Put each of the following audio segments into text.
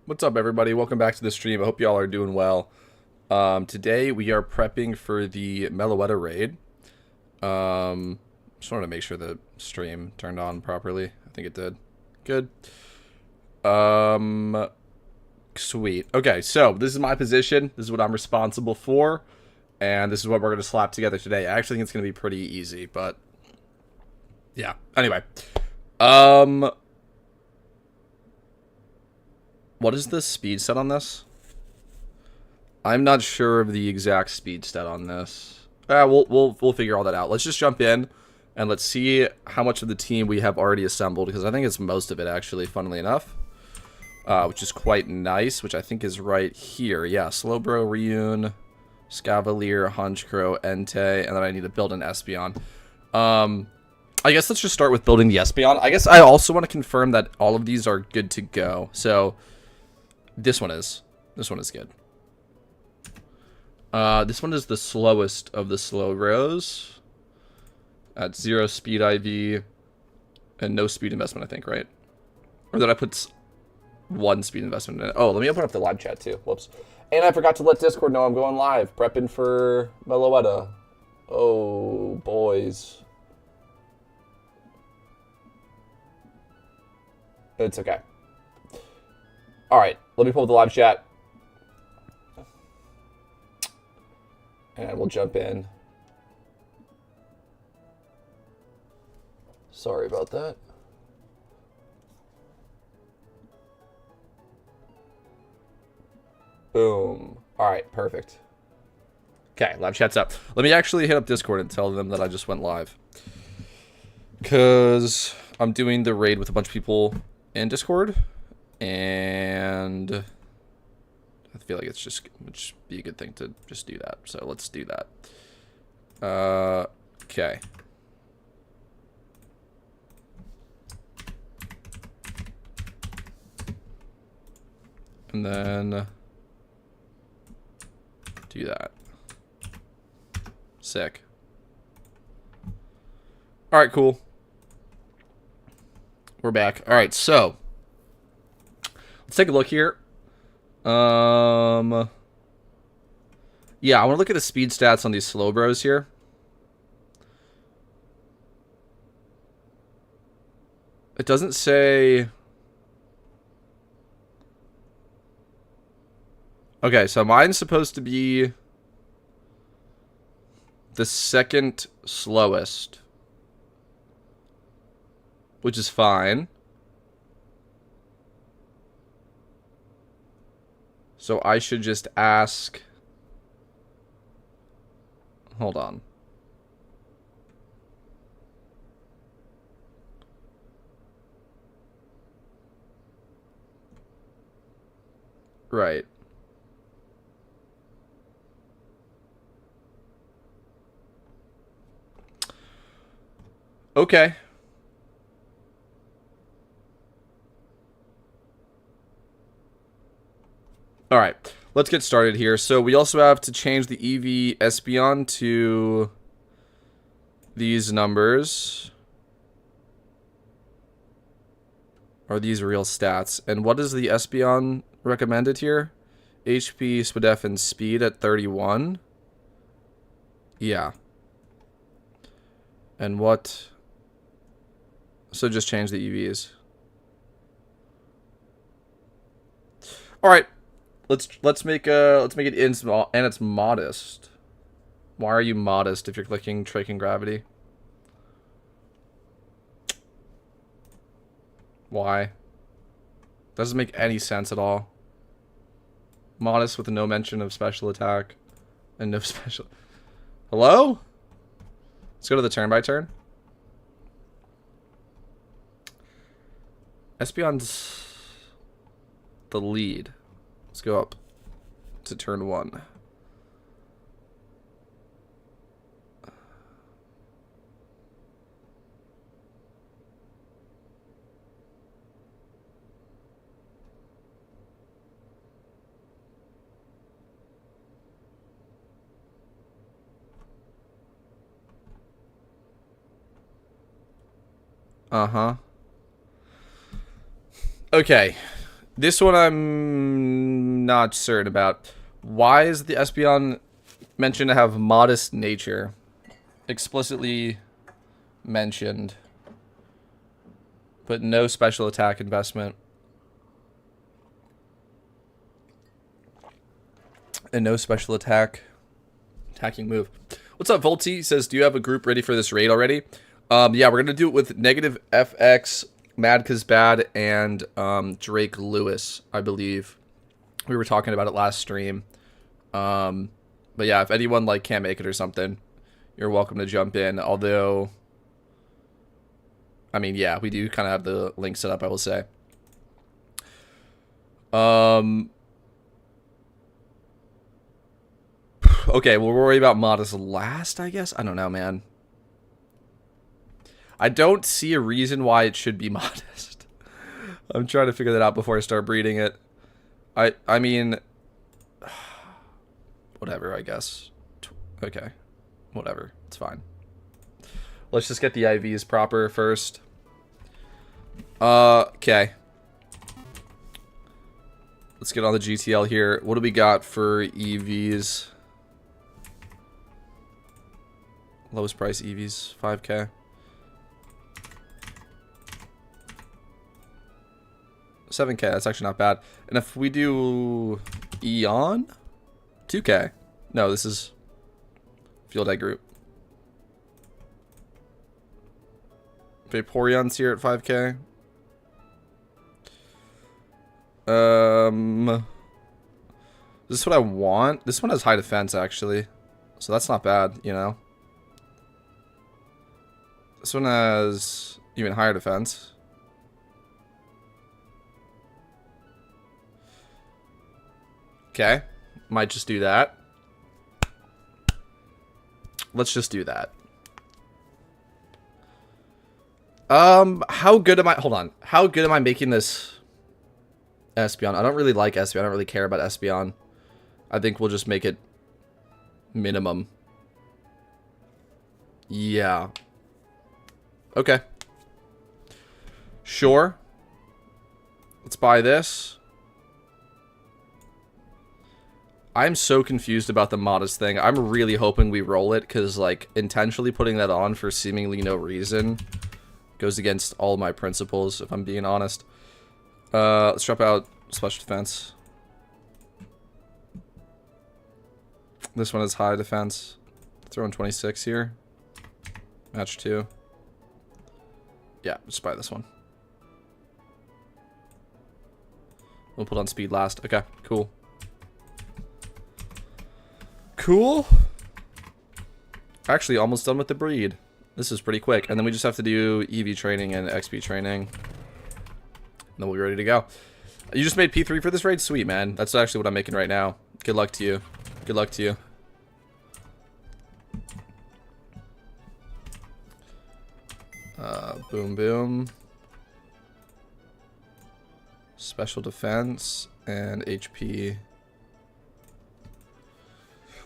What's up, everybody? Welcome back to the stream. I hope y'all are doing well. Today we are prepping for the Meloetta raid. Just wanted to make sure the stream turned on properly. I think it did. Good. Sweet. Okay, so this is my position. This is what I'm responsible for. And this is what we're going to slap together today. I actually think it's going to be pretty easy, but yeah. Anyway. What is the speed set on this? I'm not sure of the exact speed stat on this. We'll figure all that out. Let's just jump in and let's see how much of the team we have already assembled, because I think it's most of it actually, funnily enough. Which is quite nice, which I think is right here. Yeah, Slowbro, Ryun, Scavalier, Honchkrow, Entei, and then I need to build an Espeon. I guess let's just start with building the Espeon. I guess I also want to confirm that all of these are good to go. So this one is good. This one is the slowest of the slow rows. At 0 speed IV and no speed investment, I think, right? Or did I put 1 speed investment in it? Oh, let me open up the live chat too. Whoops. And I forgot to let Discord know I'm going live. Prepping for Meloetta. Oh, boys. It's okay. Alright, let me pull up the live chat. And we'll jump in. Sorry about that. Boom. Alright, perfect. Okay, live chat's up. Let me actually hit up Discord and tell them that I just went live. Because I'm doing the raid with a bunch of people in Discord. And I feel like it would just be a good thing to just do that. So let's do that. Okay. And then do that. Sick. All right, cool. We're back. All right, so let's take a look here. Yeah, I want to look at the speed stats on these slow bros here. It doesn't say. Okay, so mine's supposed to be the second slowest, which is fine. So I should just ask. Hold on. Right. Okay. All right, let's get started here. So we also have to change the EV Espeon to these numbers. Are these real stats? And what is the Espeon recommended here? HP, SPDEF, and speed at 31. Yeah. And what? So just change the EVs. All right. Let's make it in small, and it's modest. Why are you modest if you're clicking Trick and Gravity? Why? Doesn't make any sense at all. Modest with no mention of special attack and no special. Hello? Let's go to the turn by turn. Espeon's the lead. Let's go up to turn 1. Uh-huh. Okay. This one I'm not certain about. Why is the Espeon mentioned to have modest nature? Explicitly mentioned. But no special attack investment. And no special attacking move. What's up, Volty? Says, do you have a group ready for this raid already? Yeah, we're going to do it with Negative FX, Mad Cause Bad, and Drake Lewis, I believe. We were talking about it last stream. But yeah, if anyone like can't make it or something, you're welcome to jump in. Although, I mean, yeah, we do kind of have the link set up, I will say. Okay, we'll worry about modest last, I guess. I don't know, man. I don't see a reason why it should be modest. I'm trying to figure that out before I start breeding it. I mean, whatever, I guess. Okay, whatever, it's fine. Let's just get the IVs proper first. Okay. Let's get on the GTL here. What do we got for EVs? Lowest price EVs, 5K. 7K, that's actually not bad. And if we do Eon, 2K. No, this is Field Egg Group. Vaporeon's here at 5K. Is this what I want? This one has high defense, actually. So that's not bad, you know. This one has even higher defense. Okay. Might just do that. Let's just do that. How good am I... Hold on. How good am I making this Espeon? I don't really like Espeon. I don't really care about Espeon. I think we'll just make it minimum. Yeah. Okay. Sure. Let's buy this. I'm so confused about the modest thing. I'm really hoping we roll it, because, like, intentionally putting that on for seemingly no reason goes against all my principles, if I'm being honest. Let's drop out special defense. This one is high defense. Throw in 26 here. Match 2. Yeah, just buy this one. We'll put on speed last. Okay, cool. Cool. Actually, almost done with the breed. This is pretty quick. And then we just have to do EV training and XP training. And then we'll be ready to go. You just made P3 for this raid? Sweet, man. That's actually what I'm making right now. Good luck to you. Good luck to you. Boom, boom. Special defense and HP.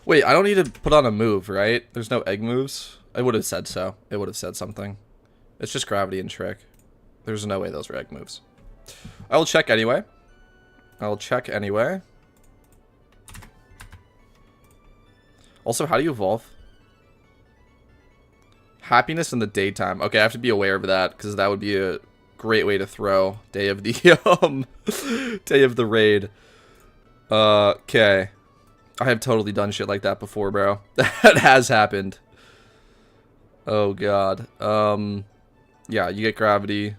Wait, I don't need to put on a move, right? There's no egg moves? I would have said so. It would have said something. It's just gravity and trick. There's no way those are egg moves. I will check anyway. I'll check anyway. Also, how do you evolve? Happiness in the daytime. Okay, I have to be aware of that, because that would be a great way to throw day of the day of the raid. Okay. I have totally done shit like that before, bro. That has happened. Oh god. Yeah, you get gravity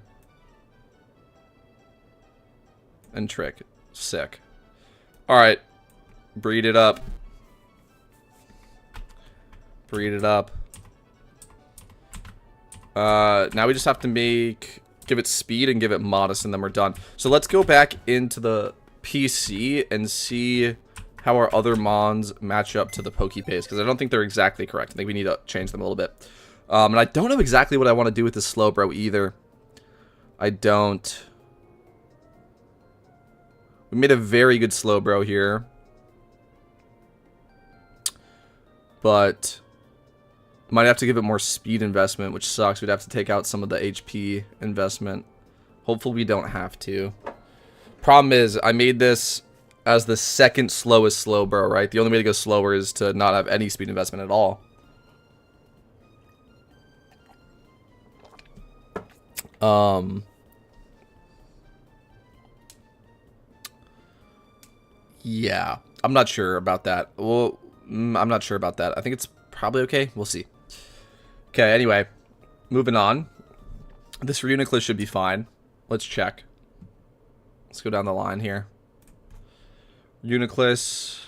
and trick. Sick. Alright. Breed it up. Breed it up. Now we just have to give it speed and give it modest, and then we're done. So let's go back into the PC and see how our other mons match up to the Pokepace, because I don't think they're exactly correct. I think we need to change them a little bit. And I don't know exactly what I want to do with this Slowbro either. I don't. We made a very good Slowbro here. But might have to give it more speed investment, which sucks. We'd have to take out some of the HP investment. Hopefully we don't have to. Problem is, I made this as the second slowest slow burrow, right? The only way to go slower is to not have any speed investment at all. Yeah, I'm not sure about that. Well, I'm not sure about that. I think it's probably okay. We'll see. Okay, anyway, moving on. This Reuniclus should be fine. Let's check. Let's go down the line here. Reuniclus.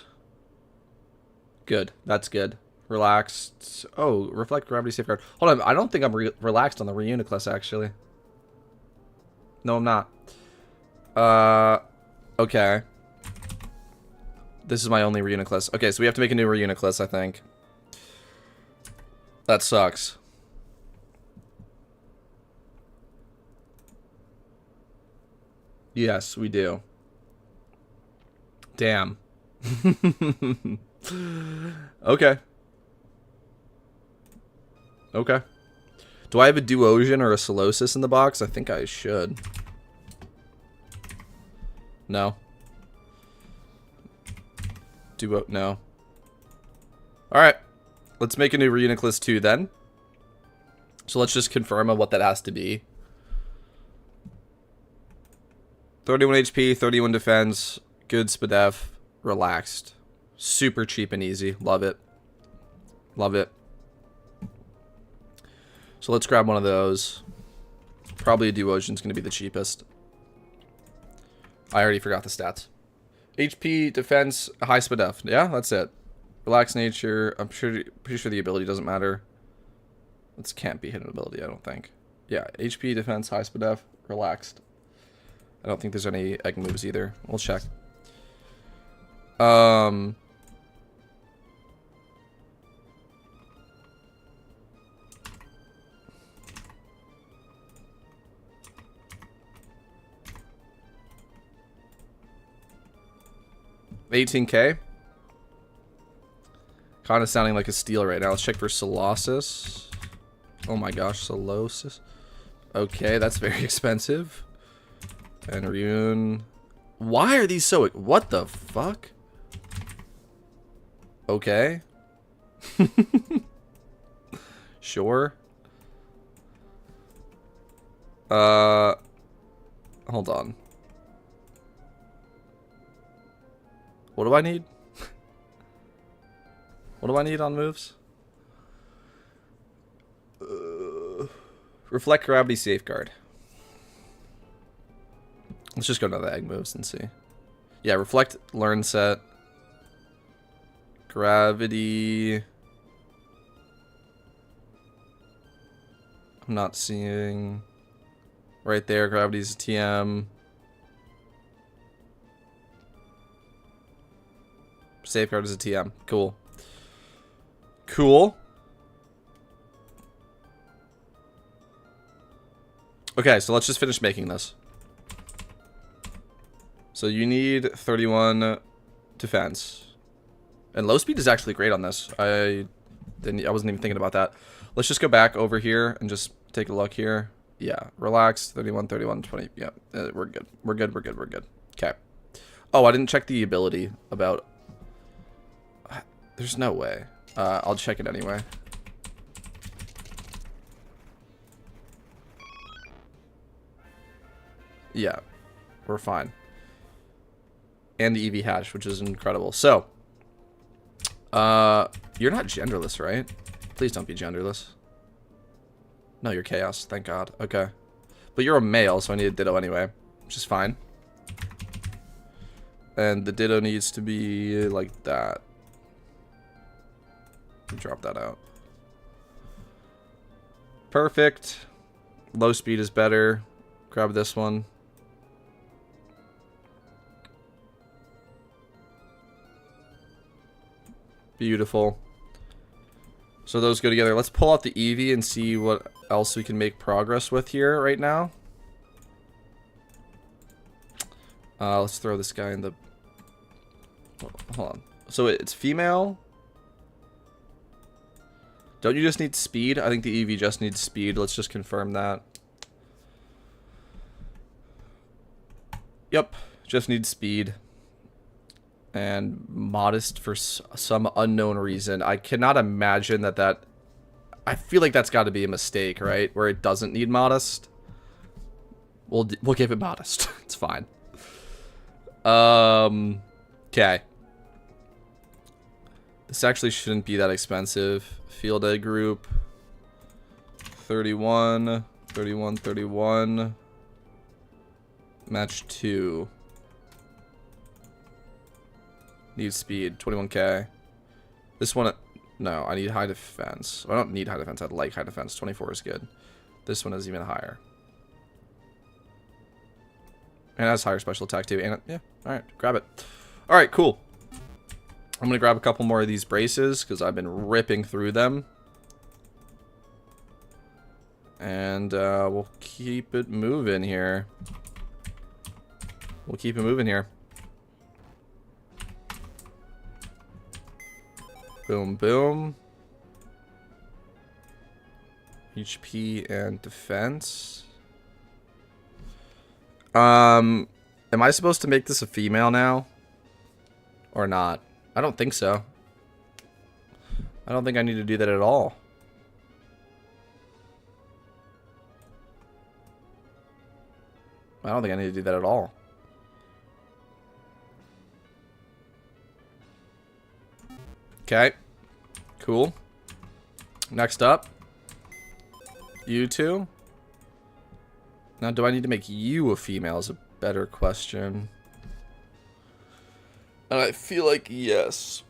Good. That's good. Relaxed. Oh, reflect gravity safeguard. Hold on. I don't think I'm relaxed on the Reuniclus, actually. No, I'm not. Okay. This is my only Reuniclus. Okay, so we have to make a new Reuniclus, I think. That sucks. Yes, we do. Damn. Okay. Okay. Do I have a Duosian or a Solosis in the box? I think I should. No. No. Alright. Let's make a new Reuniclus 2 then. So let's just confirm on what that has to be. 31 HP, 31 defense, good SPDF, relaxed. Super cheap and easy. Love it. Love it. So let's grab one of those. Probably a Duosian's going to be the cheapest. I already forgot the stats. HP, defense, high SPDF. Yeah, that's it. Relaxed nature. I'm pretty sure the ability doesn't matter. This can't be hidden ability, I don't think. Yeah, HP, defense, high SPDF, relaxed. I don't think there's any egg moves either. We'll check. 18K. Kind of sounding like a steal right now. Let's check for Solosis. Oh my gosh, Solosis. Okay, that's very expensive. And Rune. Why are these so... What the fuck? Okay. Sure. Hold on. What do I need? What do I need on moves? Reflect gravity safeguard. Let's just go to the egg moves and see. Yeah, reflect, learn set. Gravity. I'm not seeing. Right there, gravity's TM. Safeguard is a TM. Cool. Cool. Okay, so let's just finish making this. So you need 31 defense. And low speed is actually great on this. I wasn't even thinking about that. Let's just go back over here and just take a look here. Yeah, relax. 31, 31, 20. Yeah, we're good. We're good. We're good. We're good. Okay. Oh, I didn't check the ability about... There's no way. I'll check it anyway. Yeah, we're fine. And the EV hatch, which is incredible. So, you're not genderless, right? Please don't be genderless. No, you're chaos. Thank God. Okay. But you're a male, so I need a ditto anyway, which is fine. And the ditto needs to be like that. Drop that out. Perfect. Low speed is better. Grab this one. Beautiful. So those go together. Let's pull out the Eevee and see what else we can make progress with here right now. Let's throw this guy in the... Hold on. So it's female. Don't you just need speed? I think the Eevee just needs speed. Let's just confirm that. Yep. Just need speed. And modest for some unknown reason. I cannot imagine that... I feel like that's got to be a mistake, right? Where it doesn't need modest. We'll give it modest. It's fine. Okay. This actually shouldn't be that expensive. Field egg group. 31. 31, 31. Match 2. Need speed. 21k. This one... No, I need high defense. I don't need high defense. I'd like high defense. 24 is good. This one is even higher. And it has higher special attack too. And yeah, alright, grab it. Alright, cool. I'm gonna grab a couple more of these braces because I've been ripping through them. And we'll keep it moving here. We'll keep it moving here. Boom, boom. HP and defense. Am I supposed to make this a female now? Or not? I don't think so. I don't think I need to do that at all. I don't think I need to do that at all. Okay. Cool. Next up. You two. Now, do I need to make you a female is a better question. And I feel like yes.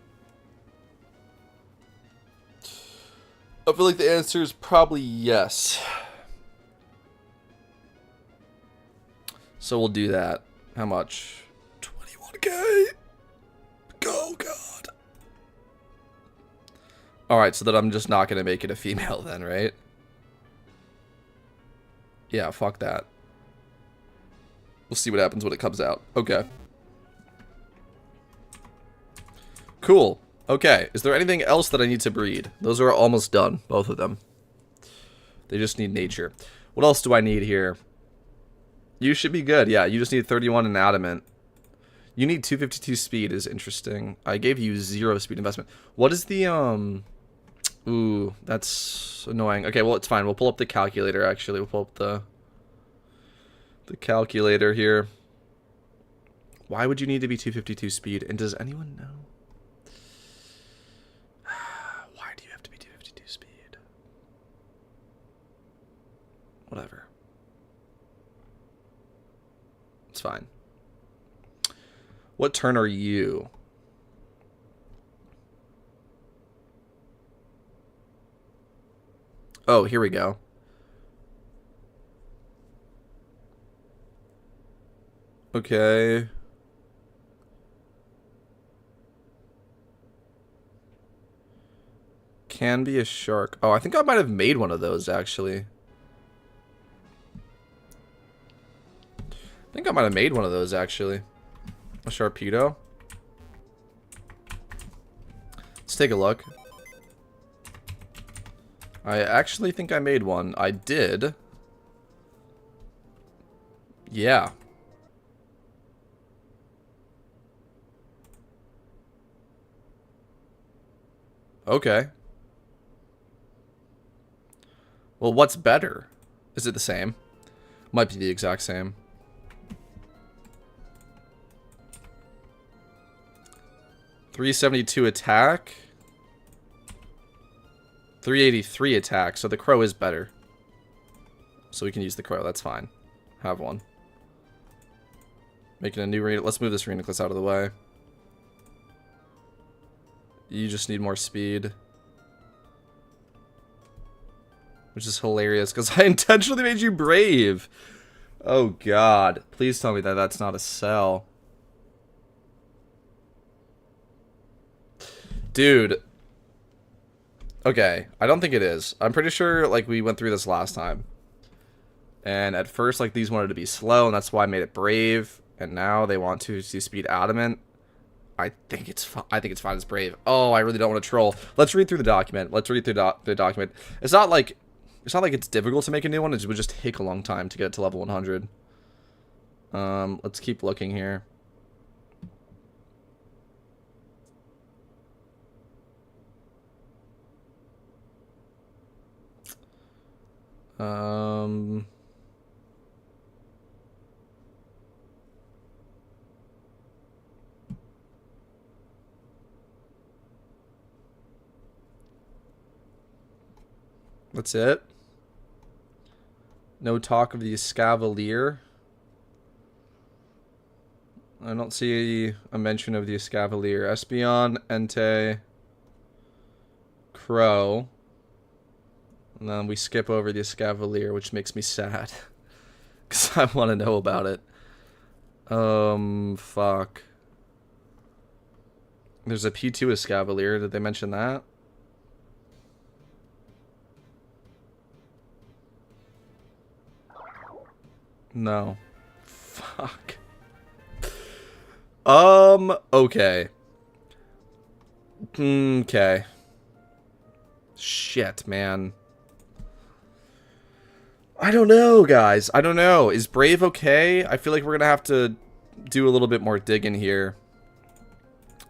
I feel like the answer is probably yes. So we'll do that. How much? 21k. Go, God. Alright, so that I'm just not going to make it a female then, right? Yeah, fuck that. We'll see what happens when it comes out. Okay. Cool. Okay. Is there anything else that I need to breed? Those are almost done. Both of them. They just need nature. What else do I need here? You should be good. Yeah, you just need 31 in adamant. You need 252 speed is interesting. I gave you 0 speed investment. What is the, Ooh, that's annoying. Okay, well, it's fine. We'll pull up the calculator, actually. We'll pull up the calculator here. Why would you need to be 252 speed? And does anyone know? Why do you have to be 252 speed? Whatever. It's fine. What turn are you? Oh, here we go. Okay. Can be a shark. Oh, I think I might have made one of those, actually. I think I might have made one of those, actually. A Sharpedo. Let's take a look. I actually think I made one. I did. Yeah. Okay. Well, what's better? Is it the same? Might be the exact same. .372 attack. 383 attack. So the crow is better. So we can use the crow. That's fine. Have one. Making a new arena. Let's move this Reuniclus out of the way. You just need more speed. Which is hilarious because I intentionally made you brave. Oh God. Please tell me that that's not a cell. Dude. Okay. I don't think it is. I'm pretty sure like we went through this last time. And at first like these wanted to be slow and that's why I made it brave. And now they want to see speed adamant. I think it's fine. I think it's fine as brave. Oh, I really don't want to troll. Let's read through the document. Let's read through the document. It's not like it's difficult to make a new one. It would just take a long time to get to level 100. Let's keep looking here. That's it. No talk of the Escavalier. I don't see a mention of the Escavalier. Espeon, Entei, Crow. And then we skip over the Escavalier, which makes me sad. Because I want to know about it. Fuck. There's a P2 Escavalier. Did they mention that? No. Fuck. Okay. Okay. Shit, man. I don't know, guys. I don't know. Is Brave okay? I feel like we're gonna have to do a little bit more digging here.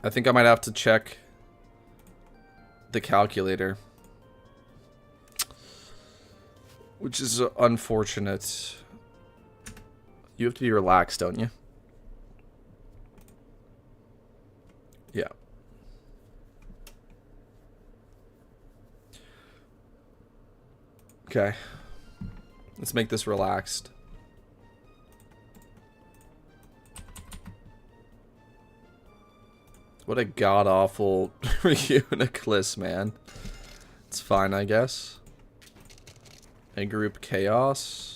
I think I might have to check the calculator. Which is unfortunate. You have to be relaxed, don't you? Yeah. Okay. Let's make this relaxed. What a god-awful Uniclus, man. It's fine, I guess. A group Chaos.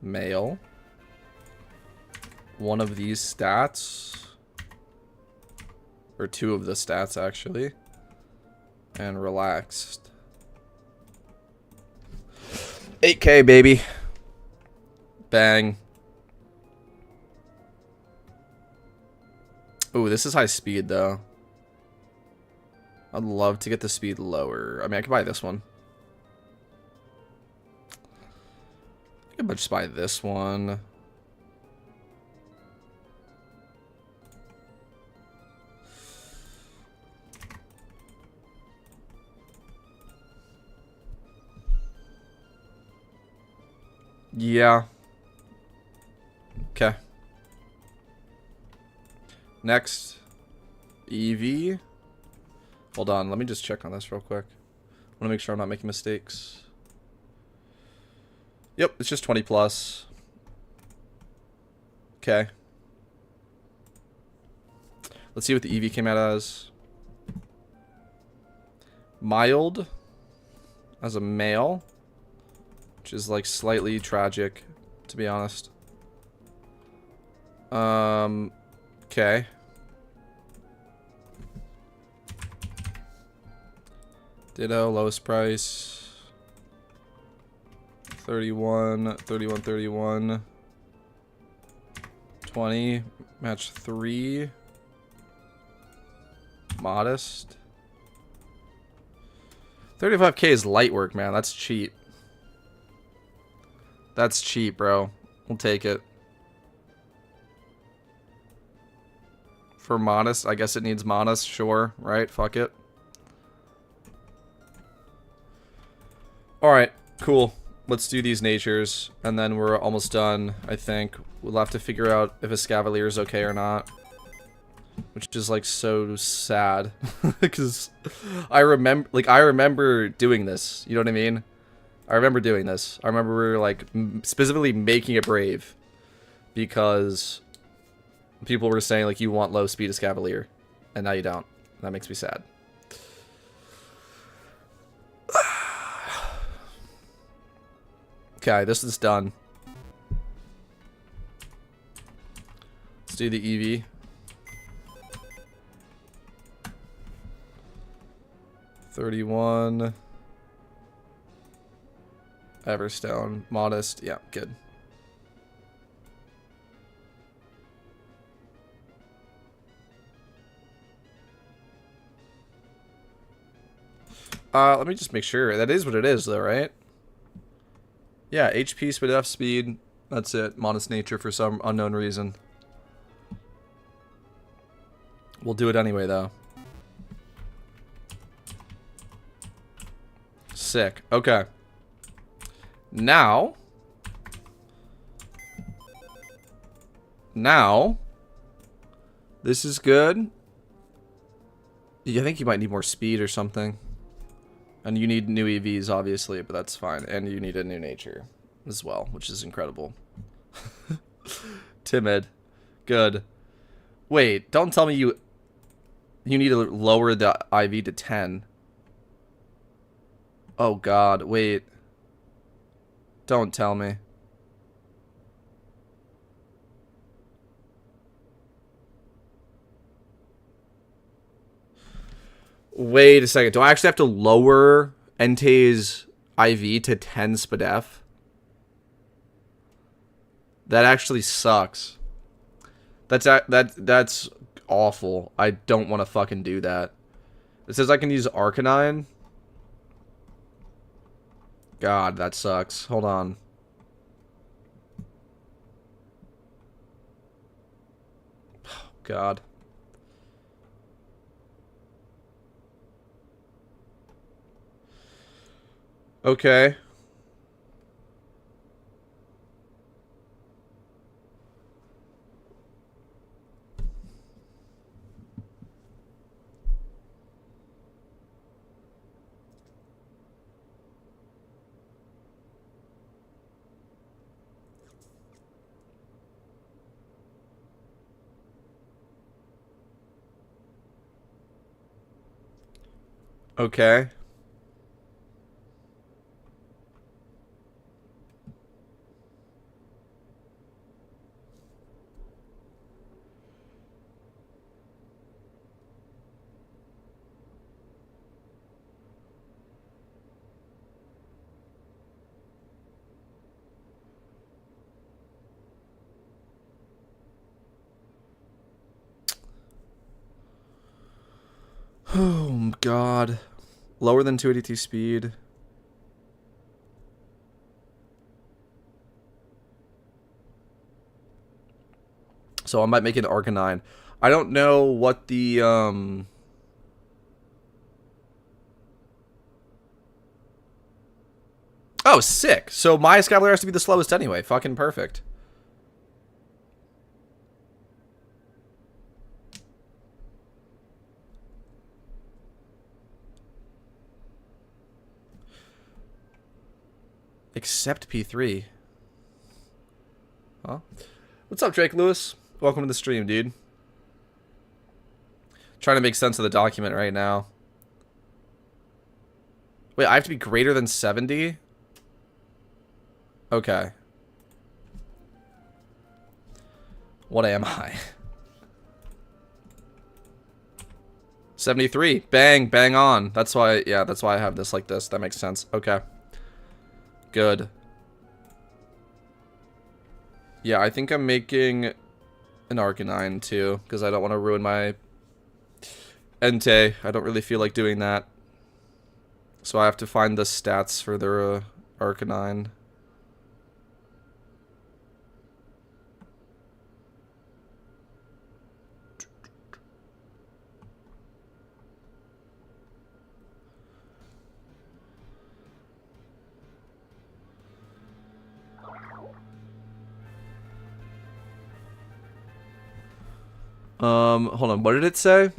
Male. One of these stats. Or two of the stats, actually. And relaxed. 8K, baby. Bang. Ooh, this is high speed, though. I'd love to get the speed lower. I mean, I could buy this one. I could just buy this one. Yeah. Okay. Next. Eevee. Hold on, let me just check on this real quick. I want to make sure I'm not making mistakes. Yep, it's just 20 plus. Okay. Let's see what the Eevee came out as. Mild. As a male. Which is like slightly tragic, to be honest. Okay. Ditto, lowest price. 31, 31, 31. 20, match 3. Modest. 35k is light work, man. That's cheap. That's cheap, bro. We'll take it. For modest, I guess it needs modest, sure, right? Fuck it. Alright, cool. Let's do these natures, and then we're almost done, I think. We'll have to figure out if a Escavalier is okay or not. Which is, like, so sad. Because I remember doing this, you know what I mean? I remember doing this. I remember, like, specifically making it brave. Because people were saying, like, you want low speed Escavalier. And now you don't. That makes me sad. Okay, this is done. Let's do the Eevee. $31. Everstone. Modest. Yeah, good. Let me just make sure. That is what it is, though, right? Yeah, HP, speed, F speed. That's it. Modest nature for some unknown reason. We'll do it anyway, though. Sick. Okay. Now, this is good. I think you might need more speed or something. And you need new EVs, obviously, but that's fine. And you need a new nature as well, which is incredible. Timid. Good. Wait, don't tell me you need to lower the IV to 10. Oh, God. Wait. Don't tell me. Wait a second. Do I actually have to lower Entei's IV to 10 SPDEF? That actually sucks. That's awful. I don't want to fucking do that. It says I can use Arcanine. God, that sucks. Hold on. Oh, God. Okay. Okay. Oh, God. Lower than 282 speed. So I might make it Arcanine. I don't know what the, Oh, sick. So my Skylar has to be the slowest anyway. Fucking perfect. Except P3. Huh? What's up, Drake Lewis? Welcome to the stream, dude. Trying to make sense of the document right now. Wait, I have to be greater than 70? Okay. What am I? 73. Bang, bang on. That's why, yeah, that's why I have this like this. That makes sense. Okay. Good. Yeah, I think I'm making an Arcanine too, because I don't want to ruin my Entei. I don't really feel like doing that. So I have to find the stats for the Arcanine. Hold on, what did it say?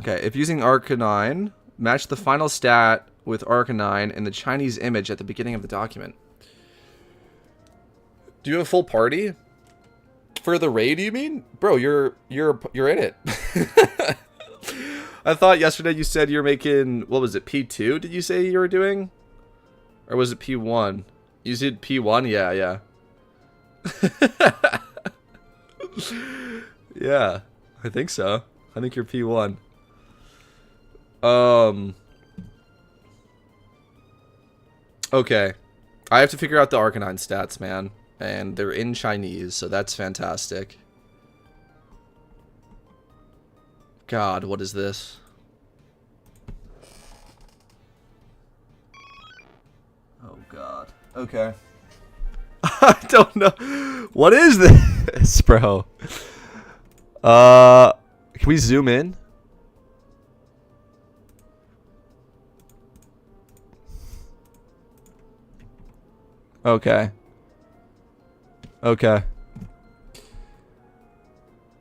Okay, if using Arcanine, match the final stat with Arcanine in the Chinese image at the beginning of the document. Do you have a full party? For the raid, you mean? Bro, you're in it. I thought yesterday you said you're making, what was it, P2 did you say you were doing? Or was it P1? You said P1? Yeah, yeah. Yeah, I think so. I think you're P1. Okay. I have to figure out the Arcanine stats, man. And they're in Chinese, so that's fantastic. God, what is this? God. Okay. I don't know. What is this, bro? Can we zoom in? Okay. Okay.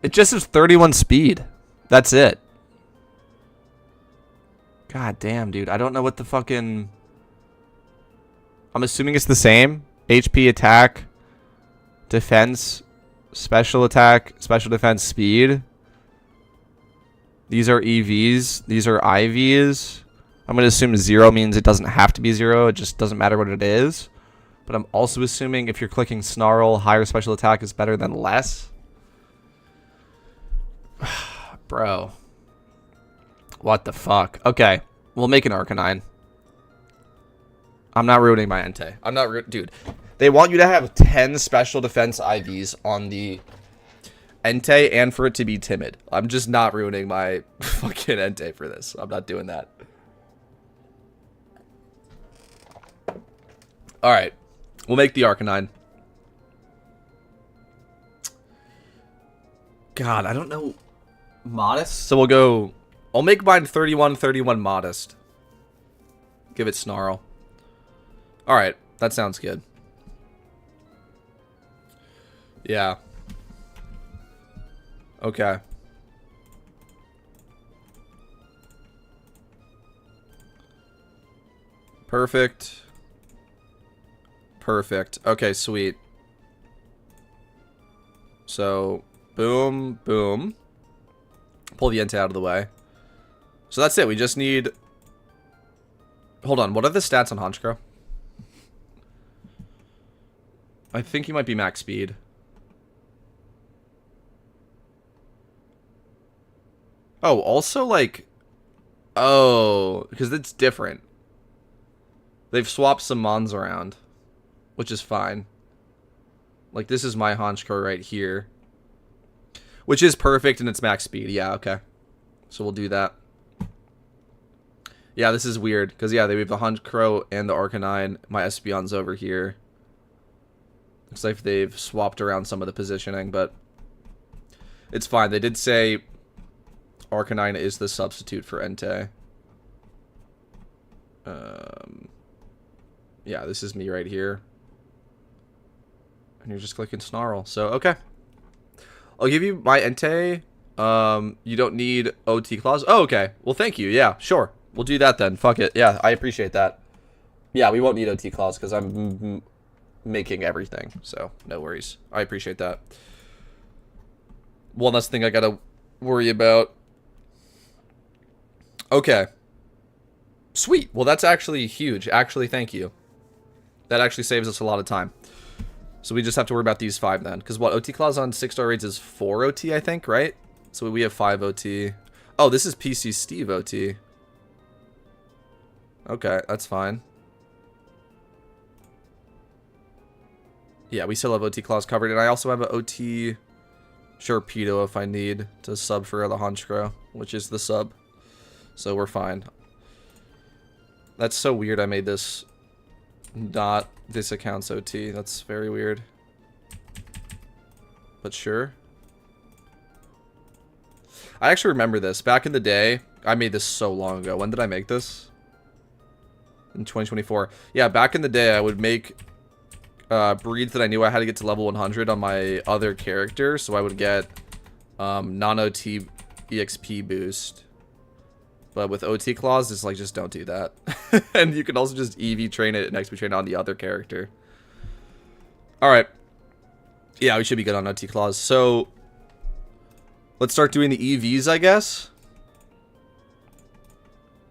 It just is 31 speed. That's it. God damn, dude. I don't know what the fucking... I'm assuming it's the same. HP, attack, defense, special attack, special defense, speed. These are EVs. These are IVs. I'm going to assume 0 means it doesn't have to be 0. It just doesn't matter what it is. But I'm also assuming if you're clicking Snarl, higher special attack is better than less. Bro. What the fuck? Okay. We'll make an Arcanine. I'm not ruining my Entei. I'm not... Dude. They want you to have 10 special defense IVs on the Entei and for it to be timid. I'm just not ruining my fucking Entei for this. I'm not doing that. Alright. We'll make the Arcanine. God, I don't know. Modest? So we'll go... I'll make mine 31 modest. Give it Snarl. Alright, that sounds good. Yeah. Okay. Perfect. Perfect. Okay, sweet. So, boom, boom. Pull the Entei out of the way. So that's it. We just need... Hold on. What are the stats on Honchkrow? I think he might be max speed. Oh, also, like... Oh, because it's different. They've swapped some Mons around, which is fine. Like, this is my Honchkrow right here. Which is perfect, and it's max speed. Yeah, okay. So we'll do that. Yeah, this is weird, because, yeah, they have the Honchkrow and the Arcanine. My Espeon's over here. Looks like they've swapped around some of the positioning, but it's fine. They did say Arcanine is the substitute for Entei. Yeah, this is me right here. And you're just clicking Snarl. So, okay. I'll give you my Entei. You don't need OT clause. Oh, okay. Well, thank you. Yeah, sure. We'll do that then. Fuck it. Yeah, I appreciate that. Yeah, we won't need OT clause because I'm making everything. So, no worries. I appreciate that. One less thing I gotta worry about. Okay. Sweet. Well, that's actually huge. Actually, thank you. That actually saves us a lot of time. So we just have to worry about these 5 then. Because what, OT clause on 6-star raids is 4 OT, I think, right? So we have 5 OT. Oh, this is PC Steve OT. Okay, that's fine. Yeah, we still have OT clause covered. And I also have an OT Sharpedo if I need to sub for the Honchkrow, which is the sub. So we're fine. That's so weird I made this not this account's OT. That's very weird. But sure. I actually remember this. Back in the day, I made this so long ago. When did I make this? In 2024. Yeah, back in the day, I would make breeds that I knew I had to get to level 100 on my other character. So I would get non-OT EXP boost. But with OT clause, it's like, just don't do that. And you can also just EV train it and XP train it on the other character. Alright. Yeah, we should be good on OT clause. So, let's start doing the EVs, I guess.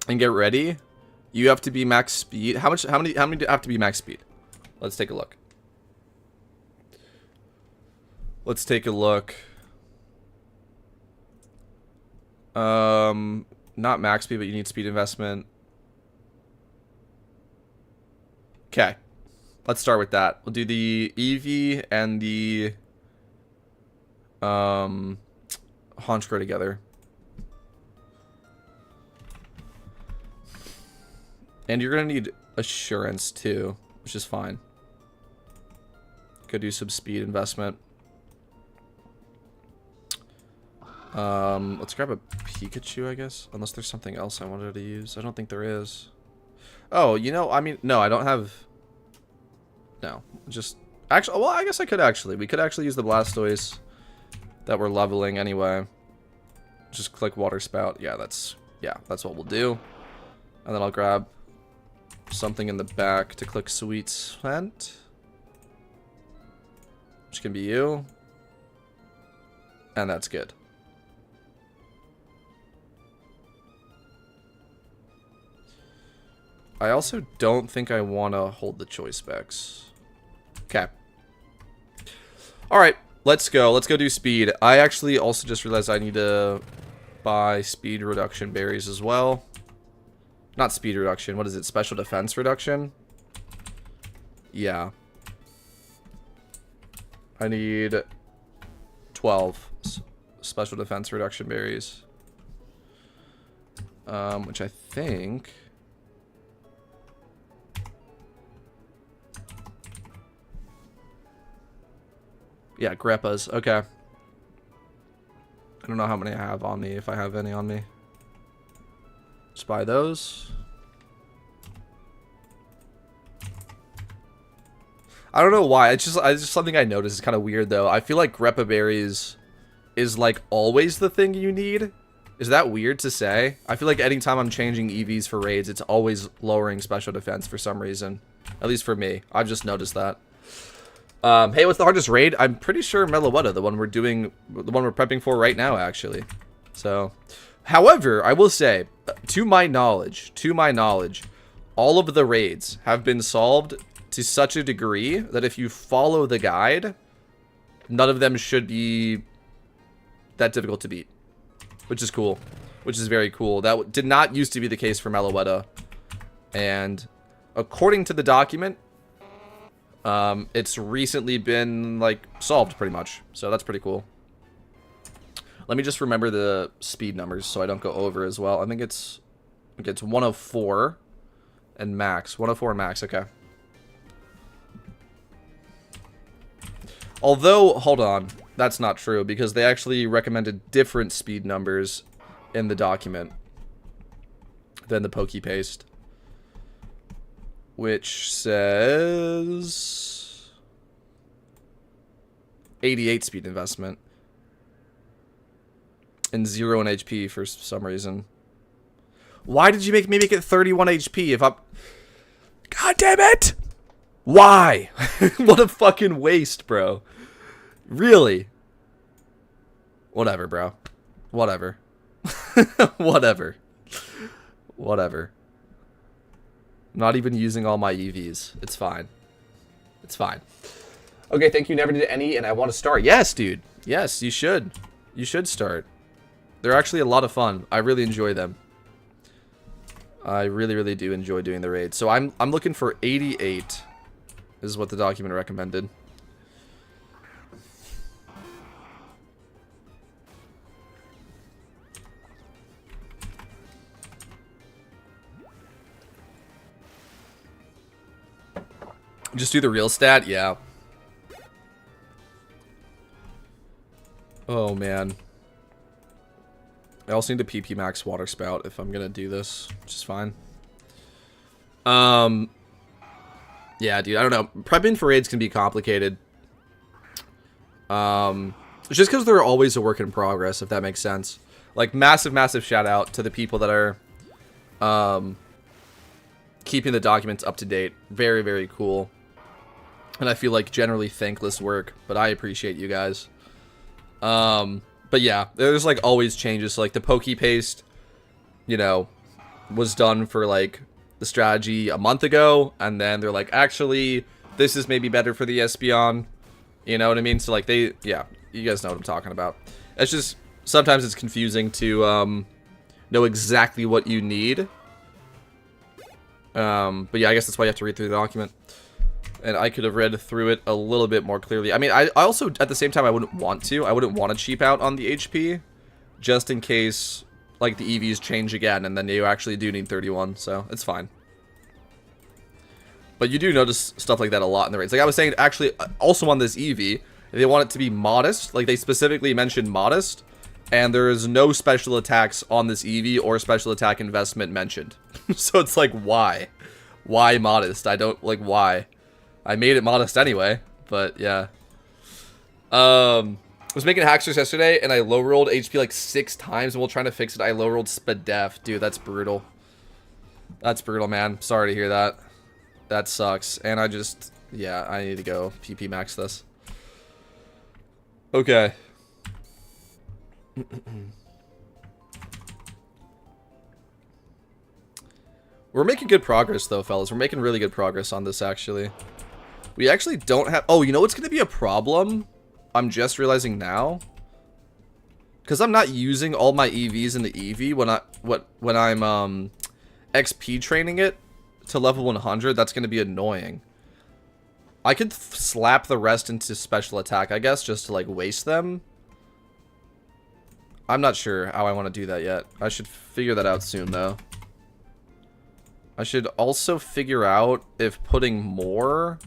And get ready. You have to be max speed. How many have to be max speed? Let's take a look. Let's take a look. Not max speed, but you need speed investment. Okay. Let's start with that. We'll do the EV and the Honchkrow together. And you're gonna need assurance too. which is fine. Could do some speed investment. Let's grab a Pikachu, I guess. Unless there's something else I wanted to use. I don't think there is. Oh, you know, I mean, no, I don't have... No, just... Actually, well, I guess I could actually. We could actually use the Blastoise that we're leveling anyway. Just click Water Spout. Yeah, that's what we'll do. And then I'll grab something in the back to click Sweet Scent. Which can be you. And that's good. I also don't think I want to hold the choice specs. Okay. Alright, let's go. Let's go do speed. I actually also just realized I need to buy speed reduction berries as well. Not speed reduction. What is it? Special defense reduction? Yeah. I need 12 special defense reduction berries. Which I think... Yeah, Greppas. Okay. I don't know how many I have on me, if I have any on me. Just buy those. I don't know why. It's just something I noticed. It's kind of weird, though. I feel like Greppa berries is, like, always the thing you need. Is that weird to say? I feel like anytime I'm changing EVs for raids, it's always lowering special defense for some reason. At least for me. I've just noticed that. Hey, what's the hardest raid? I'm pretty sure Meloetta, the one we're prepping for right now, actually. So, however, I will say, to my knowledge, all of the raids have been solved to such a degree that if you follow the guide, none of them should be that difficult to beat, which is cool, which is very cool. That did not used to be the case for Meloetta, and according to the document, it's recently been, like, solved pretty much. So that's pretty cool. Let me just remember the speed numbers so I don't go over as well. I think it's 104 and max. 104 and max, okay. Although, hold on, that's not true because they actually recommended different speed numbers in the document than the Pokepaste. Which says 88 speed investment and 0 in HP for some reason. Why did you make me make it 31 HP if I'm... God damn it! Why? What a fucking waste, bro. Really? Whatever, bro. Whatever. Whatever. Whatever. Not even using all my EVs. It's fine. It's fine. Okay, thank you. Never did any, and I want to start. Yes, dude. Yes, you should. You should start. They're actually a lot of fun. I really enjoy them. I really, really do enjoy doing the raids. So I'm looking for 88. This is what the document recommended. Just do the real stat? Yeah. Oh, man. I also need a PP Max Water Spout if I'm gonna do this, which is fine. Yeah, dude, I don't know. Prepping for raids can be complicated. Just because they're always a work in progress, if that makes sense. Like, massive, massive shout out to the people that are keeping the documents up to date. Very, very cool. And I feel like generally thankless work, but I appreciate you guys. But yeah, there's like always changes. So, like the Pokepaste, you know, was done for like the strategy a month ago, and then they're like, actually, this is maybe better for the Espeon. You know what I mean? So like yeah, you guys know what I'm talking about. It's just sometimes it's confusing to know exactly what you need. But yeah, I guess that's why you have to read through the document. And I could have read through it a little bit more clearly. I mean, I also, at the same time, I wouldn't want to. I wouldn't want to cheap out on the HP. Just in case, like, the EVs change again. And then you actually do need 31. So, it's fine. But you do notice stuff like that a lot in the raids. Like I was saying, actually, also on this Eevee, they want it to be modest. Like they specifically mentioned modest. And there is no special attacks on this Eevee or special attack investment mentioned. So it's like, why? Why modest? I don't, like, why? I made it modest anyway, but yeah. I was making Hacksters yesterday, and I low-rolled HP like 6 times, and while trying to fix it, I low-rolled Spadef. Dude, that's brutal. That's brutal, man. Sorry to hear that. That sucks. And I just, yeah, I need to go PP max this. Okay. We're making good progress, though, fellas. We're making really good progress on this, actually. We actually don't have... Oh, you know what's going to be a problem? I'm just realizing now. Because I'm not using all my EVs in the EV when I'm XP training it to level 100. That's going to be annoying. I could slap the rest into special attack, I guess, just to, like, waste them. I'm not sure how I want to do that yet. I should figure that out soon, though. I should also figure out if putting more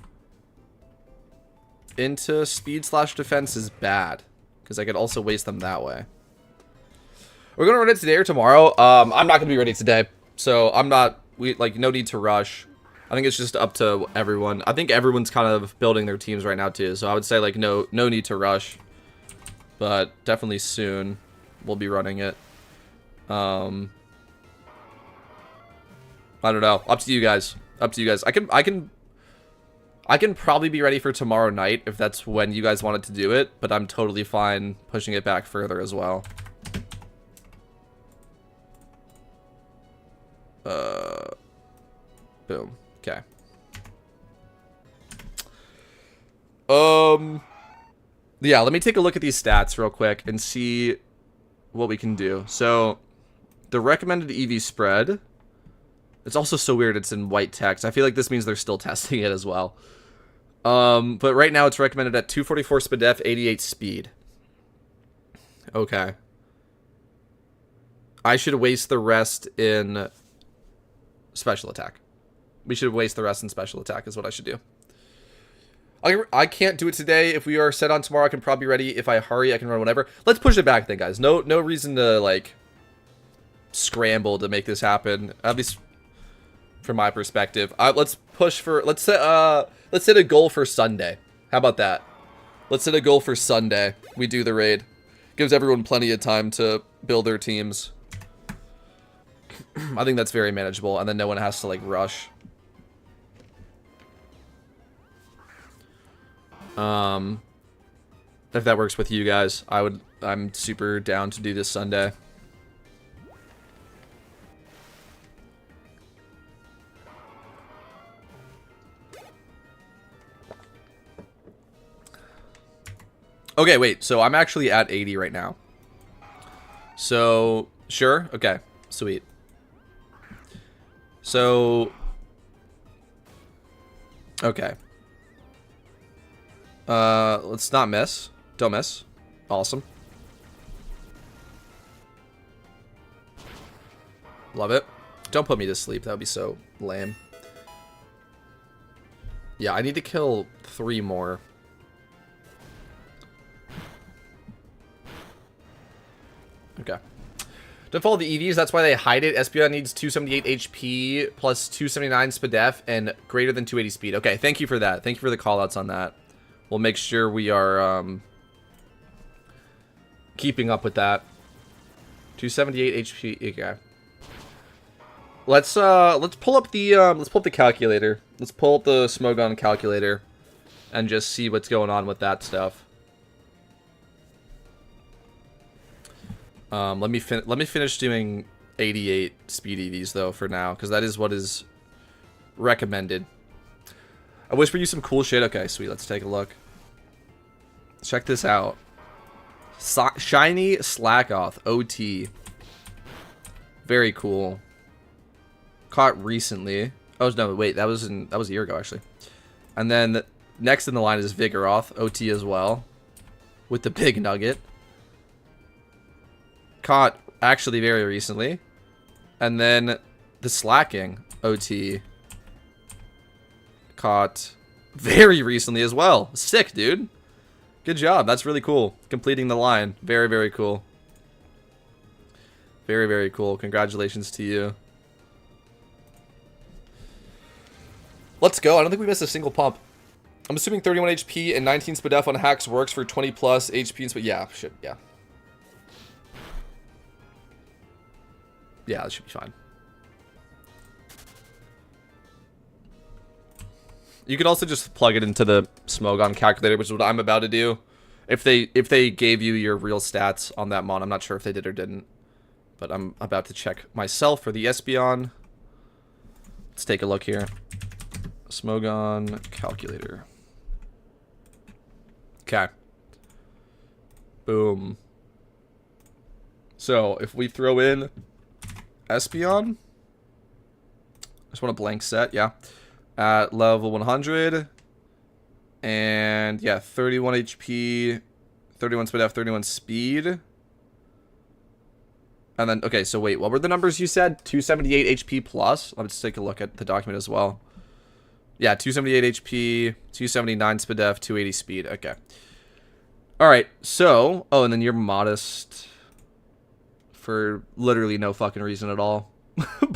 into speed/defense is bad, because I could also waste them that way. We're gonna run it today or tomorrow. I'm not gonna be ready today, so I'm not. No need to rush. I think it's just up to everyone. I think everyone's kind of building their teams right now too, so I would say like no need to rush, but definitely soon we'll be running it. I don't know. Up to you guys. Up to you guys. I can probably be ready for tomorrow night if that's when you guys wanted to do it, but I'm totally fine pushing it back further as well. Boom. Okay. Yeah, let me take a look at these stats real quick and see what we can do. So, the recommended EV spread. It's also so weird it's in white text. I feel like this means they're still testing it as well. But right now it's recommended at 244 Spadef, 88 speed. Okay. I should waste the rest in special attack. We should waste the rest in special attack is what I should do. I can't do it today. If we are set on tomorrow, I can probably be ready. If I hurry, I can run whatever. Let's push it back then, guys. No reason to, like, scramble to make this happen. At least from my perspective. Let's push for... Let's set a goal for Sunday. How about that? Let's set a goal for Sunday. We do the raid. Gives everyone plenty of time to build their teams. I think that's very manageable. And then no one has to, like, rush. If that works with you guys, I'm super down to do this Sunday. Okay, wait, so I'm actually at 80 right now. So, sure? Okay, sweet. So, okay. Let's not miss. Don't miss. Awesome. Love it. Don't put me to sleep. That would be so lame. Yeah, I need to kill 3 more. Okay. Don't follow the EVs. That's why they hide it. Espeon needs 278 HP plus 279 Spadef and greater than 280 speed. Okay, thank you for that. Thank you for the callouts on that. We'll make sure we are keeping up with that. 278 HP. Okay. Let's pull up the calculator. Let's pull up the Smogon calculator and just see what's going on with that stuff. Let me finish doing 88 speed EVs though for now, because that is what is recommended. I wish for you some cool shit. Okay, sweet. Let's take a look. Check this out. Shiny Slackoth OT. Very cool. Caught recently. Oh no, wait, that was a year ago actually. And then next in the line is Vigoroth OT as well, with the big nugget. Caught actually very recently. And then the Slacking OT. caught very recently as well. Sick, dude. Good job. That's really cool. Completing the line. Very, very cool. Very, very cool. Congratulations to you. Let's go. I don't think we missed a single pump. I'm assuming 31 HP and 19 SPDF on hacks works for 20 plus HP and yeah, shit, yeah. Yeah, that should be fine. You could also just plug it into the Smogon calculator, which is what I'm about to do. If they gave you your real stats on that mod, I'm not sure if they did or didn't. But I'm about to check myself for the Espeon. Let's take a look here. Smogon calculator. Okay. Boom. So, if we throw in Espeon, I just want a blank set, yeah. At level 100. And, yeah, 31 HP, 31 SPDF, 31 speed. And then, okay, so wait, what were the numbers you said? 278 HP plus? Let's just take a look at the document as well. Yeah, 278 HP, 279 SPDF, 280 speed. Okay. Alright, so... Oh, and then you're modest. For literally no fucking reason at all.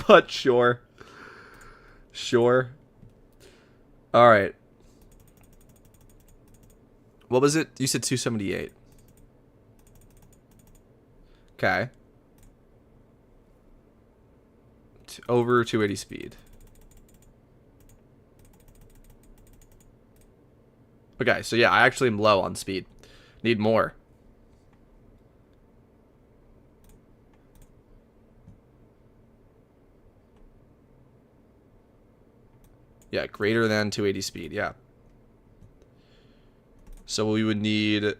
But sure. Sure. Alright. What was it? You said 278. Okay. Over 280 speed. Okay, so yeah, I actually am low on speed. Need more. Yeah, greater than 280 speed, yeah. So we would need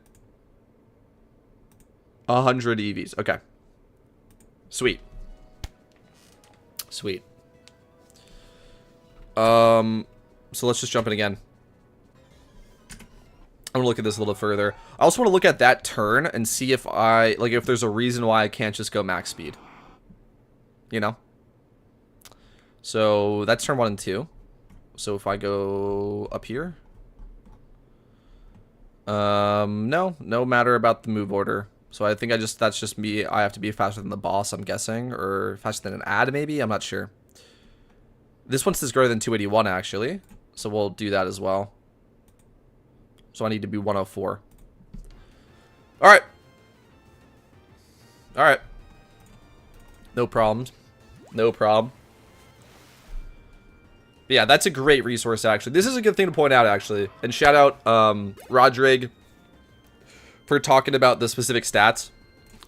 100 EVs. Okay. Sweet. Sweet. So let's just jump in again. I'm gonna look at this a little further. I also want to look at that turn and see if if there's a reason why I can't just go max speed. You know? So that's turn 1 and 2. So if I go up here. No matter about the move order. So I think that's just me. I have to be faster than the boss, I'm guessing. Or faster than an ad, maybe? I'm not sure. This one says greater than 281, actually. So we'll do that as well. So I need to be 104. Alright. Alright. No problems. No problem. But yeah, that's a great resource, actually. This is a good thing to point out, actually. And shout out, Rodrig for talking about the specific stats.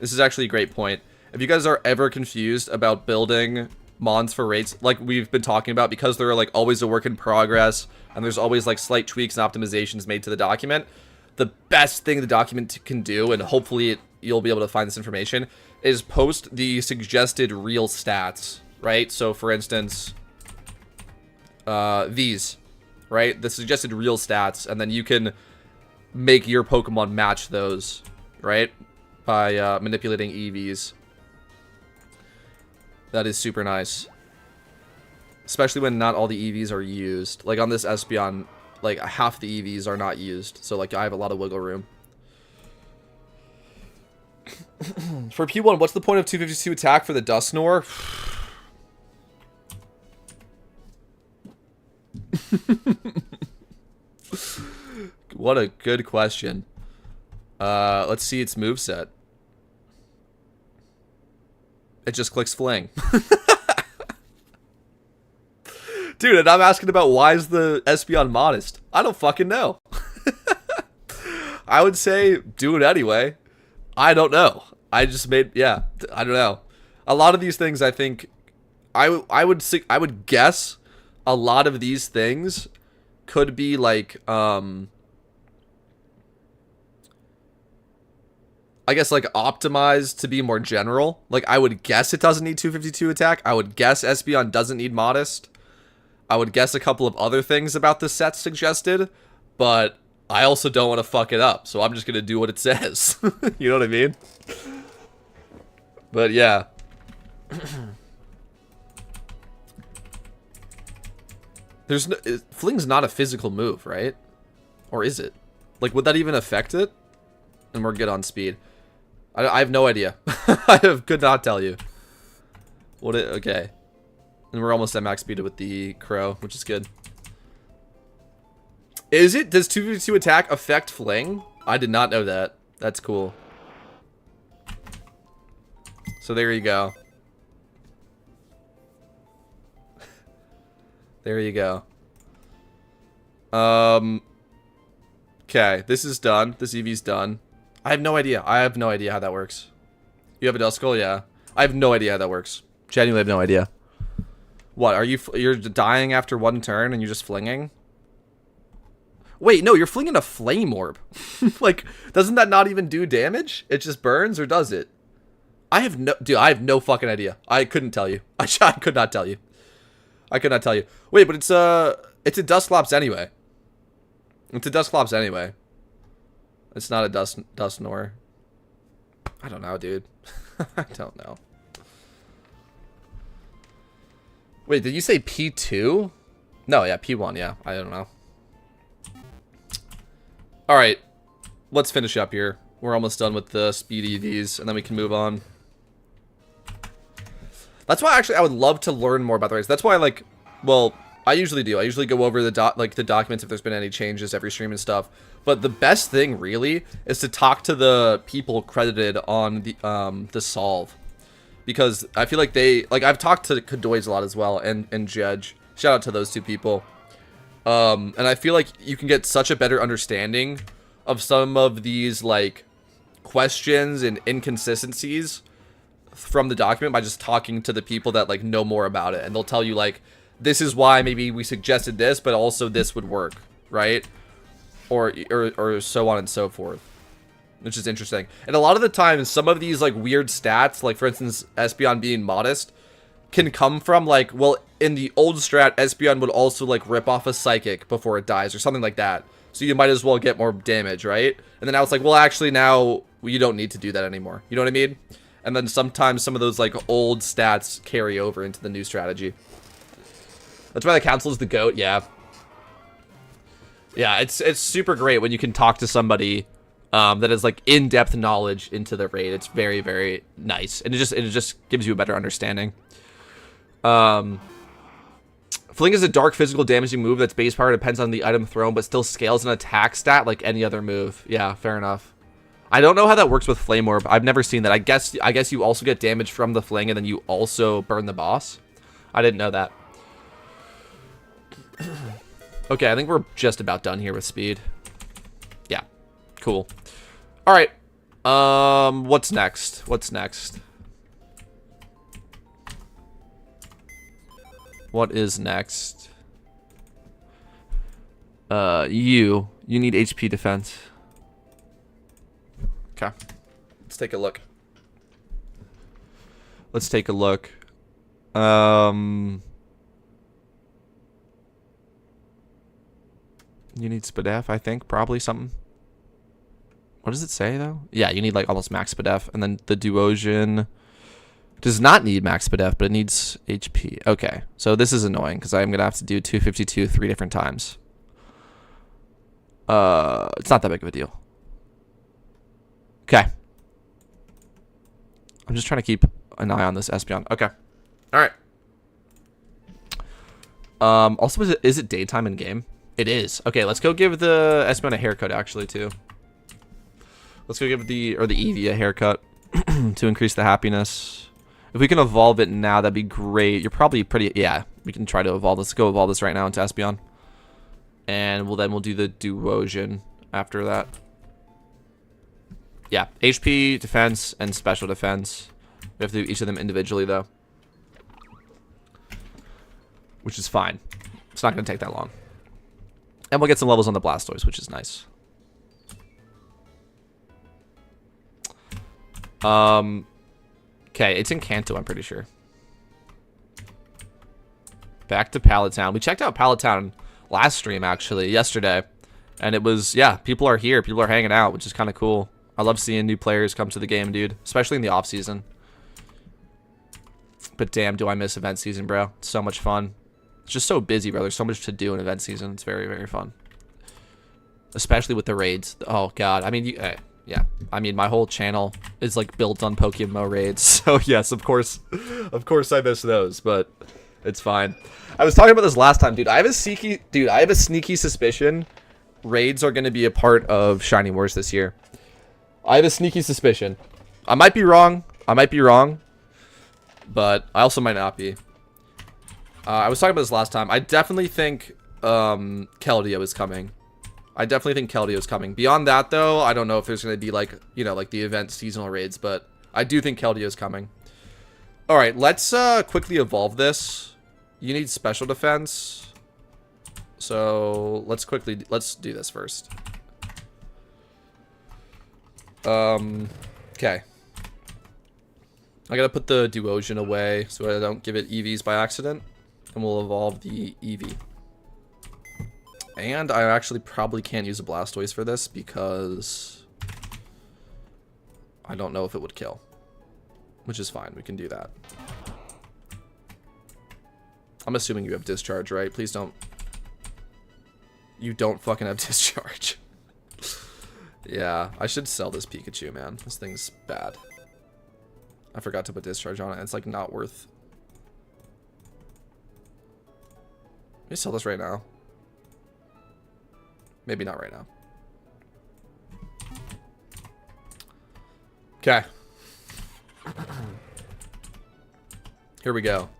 This is actually a great point. If you guys are ever confused about building mons for rates, like we've been talking about, because they're like always a work in progress, and there's always like slight tweaks and optimizations made to the document, the best thing the document can do, and hopefully you'll be able to find this information, is post the suggested real stats, right? So for instance, these, right? The suggested real stats, and then you can make your Pokemon match those, right? By manipulating EVs. That is super nice. Especially when not all the EVs are used. Like on this Espeon, like half the EVs are not used. So like I have a lot of wiggle room. For P1, what's the point of 252 attack for the Dusknoir? What a good question. Let's see its moveset. It just clicks Fling. Dude, and I'm asking about why is the Espeon modest? I don't fucking know. I would say do it anyway. I don't know. I just made, yeah, I don't know. A lot of these things, I think, I would guess a lot of these things could be like, I guess like optimized to be more general. Like I would guess it doesn't need 252 attack. I would guess Espeon doesn't need modest. I would guess a couple of other things about the set suggested, but I also don't want to fuck it up, so I'm just gonna do what it says. You know what I mean? But yeah. There's no, Fling's not a physical move, right? Or is it? Like, would that even affect it? And we're good on speed. I have no idea. Could not tell you. Okay. And we're almost at max speed with the crow, which is good. Does 2v2 attack affect Fling? I did not know that. That's cool. So there you go. There you go. Okay, this is done. This EV's done. I have no idea. I have no idea how that works. You have a Duskull? Yeah. I have no idea how that works. Genuinely have no idea. What, you're dying after one turn and you're just flinging? Wait, no, you're flinging a flame orb. Like, doesn't that not even do damage? It just burns, or does it? I have no fucking idea. I couldn't tell you. I could not tell you. I could not tell you. Wait, but it's a Dusclops anyway. It's a Dusclops anyway. It's not a Dusknoir. I don't know, dude. I don't know. Wait, did you say P2? No, yeah, P1, yeah. I don't know. Alright. Let's finish up here. We're almost done with the speed EVs, and then we can move on. That's why, actually, I would love to learn more about the race. That's why, like, well, I usually do. I usually go over the documents if there's been any changes every stream and stuff. But the best thing, really, is to talk to the people credited on the solve. Because I feel like I've talked to Kadoys a lot as well, and Judge. Shout out to those two people. And I feel like you can get such a better understanding of some of these, like, questions and inconsistencies from the document by just talking to the people that, like, know more about it. And they'll tell you, like, this is why maybe we suggested this, but also this would work, right? Or so on and so forth. Which is interesting. And a lot of the times, some of these, like, weird stats, like, for instance, Espeon being modest, can come from, like, well, in the old strat, Espeon would also, like, rip off a Psychic before it dies, or something like that. So you might as well get more damage, right? And then now it's like, well, actually, now you don't need to do that anymore. You know what I mean? And then sometimes some of those, like, old stats carry over into the new strategy. That's why the council is the GOAT, yeah. Yeah, it's super great when you can talk to somebody that has, like, in-depth knowledge into the raid. It's very, very nice. And it just gives you a better understanding. Fling is a dark physical damaging move that's base power depends on the item thrown, but still scales an attack stat like any other move. Yeah, fair enough. I don't know how that works with Flame Orb. I've never seen that. I guess you also get damage from the fling and then you also burn the boss. I didn't know that. Okay, I think we're just about done here with speed. Yeah, cool. All right. What's next? What's next? What is next? You need HP defense. Okay. Let's take a look. Let's take a look. You need Spadef, I think. Probably something. What does it say, though? Yeah, you need, like, almost max Spadef. And then the Duosian does not need max Spadef, but it needs HP. Okay. So this is annoying, because I'm going to have to do 252 3 different times. It's not that big of a deal. Okay. I'm just trying to keep an eye on this Espeon. Okay. All right. Also, is it daytime in game? It is. Okay, let's go give the Espeon a haircut, actually, too. Let's go give the Eevee a haircut to increase the happiness. If we can evolve it now, that'd be great. You're probably pretty... Yeah, we can try to evolve this. Let's go evolve this right now into Espeon. And we'll do the Duosian after that. Yeah, HP, defense, and special defense. We have to do each of them individually, though. Which is fine. It's not going to take that long. And we'll get some levels on the Blastoise, which is nice. Okay, it's in Kanto, I'm pretty sure. Back to Pallet Town. We checked out Pallet Town last stream, actually, yesterday. And it was, yeah, people are here. People are hanging out, which is kind of cool. I love seeing new players come to the game, dude. Especially in the off-season. But damn, do I miss event season, bro. It's so much fun. It's just so busy, bro. There's so much to do in event season. It's very, very fun. Especially with the raids. Oh, God. I mean, yeah. I mean, my whole channel is, like, built on Pokemon raids. So, yes, of course I miss those, but it's fine. I was talking about this last time, dude. I have a sneaky suspicion raids are going to be a part of Shiny Wars this year. I have a sneaky suspicion. I might be wrong. But I also might not be. I was talking about this last time. I definitely think Keldeo is coming. Beyond that, though, I don't know if there's going to be, like, you know, like the event seasonal raids, but I do think Keldeo is coming. All right, let's quickly evolve this. You need special defense. So let's do this first. Okay. I gotta put the Duosion away so I don't give it EVs by accident. And we'll evolve the EV. And I actually probably can't use a Blastoise for this because I don't know if it would kill. Which is fine, we can do that. I'm assuming you have Discharge, right? Please don't. You don't fucking have Discharge. Yeah, I should sell this Pikachu, man. This thing's bad. I forgot to put Discharge on it. It's like not worth. Let me sell this right now. Maybe not right now. Okay. Here we go.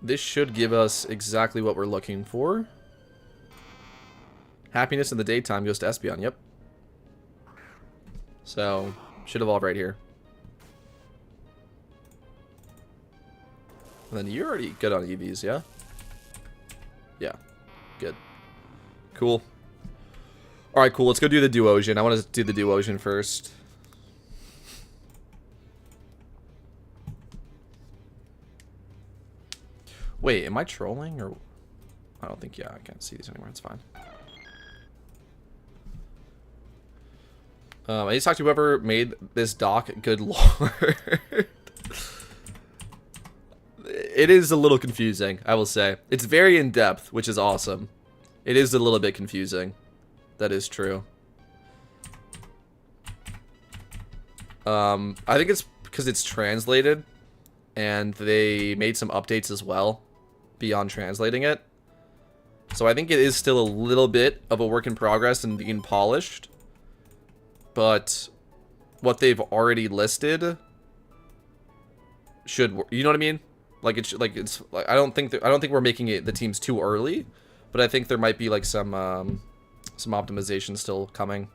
This should give us exactly what we're looking for. Happiness in the daytime goes to Espeon, yep. So, should evolve right here. And then you're already good on EVs, yeah? Yeah, good. Cool. Alright, cool. Let's go do the Duosion. I want to do the Duosion first. Wait, am I trolling? Or I don't think, yeah, I can't see these anymore. It's fine. I need to talk to whoever made this doc. Good lord. It is a little confusing, I will say. It's very in-depth, which is awesome. It is a little bit confusing. That is true. I think it's because it's translated, and they made some updates as well, beyond translating it. So I think it is still a little bit of a work in progress and being polished. But what they've already listed should, you know what I mean? Like I don't think we're making it the teams too early, but I think there might be like some optimization still coming.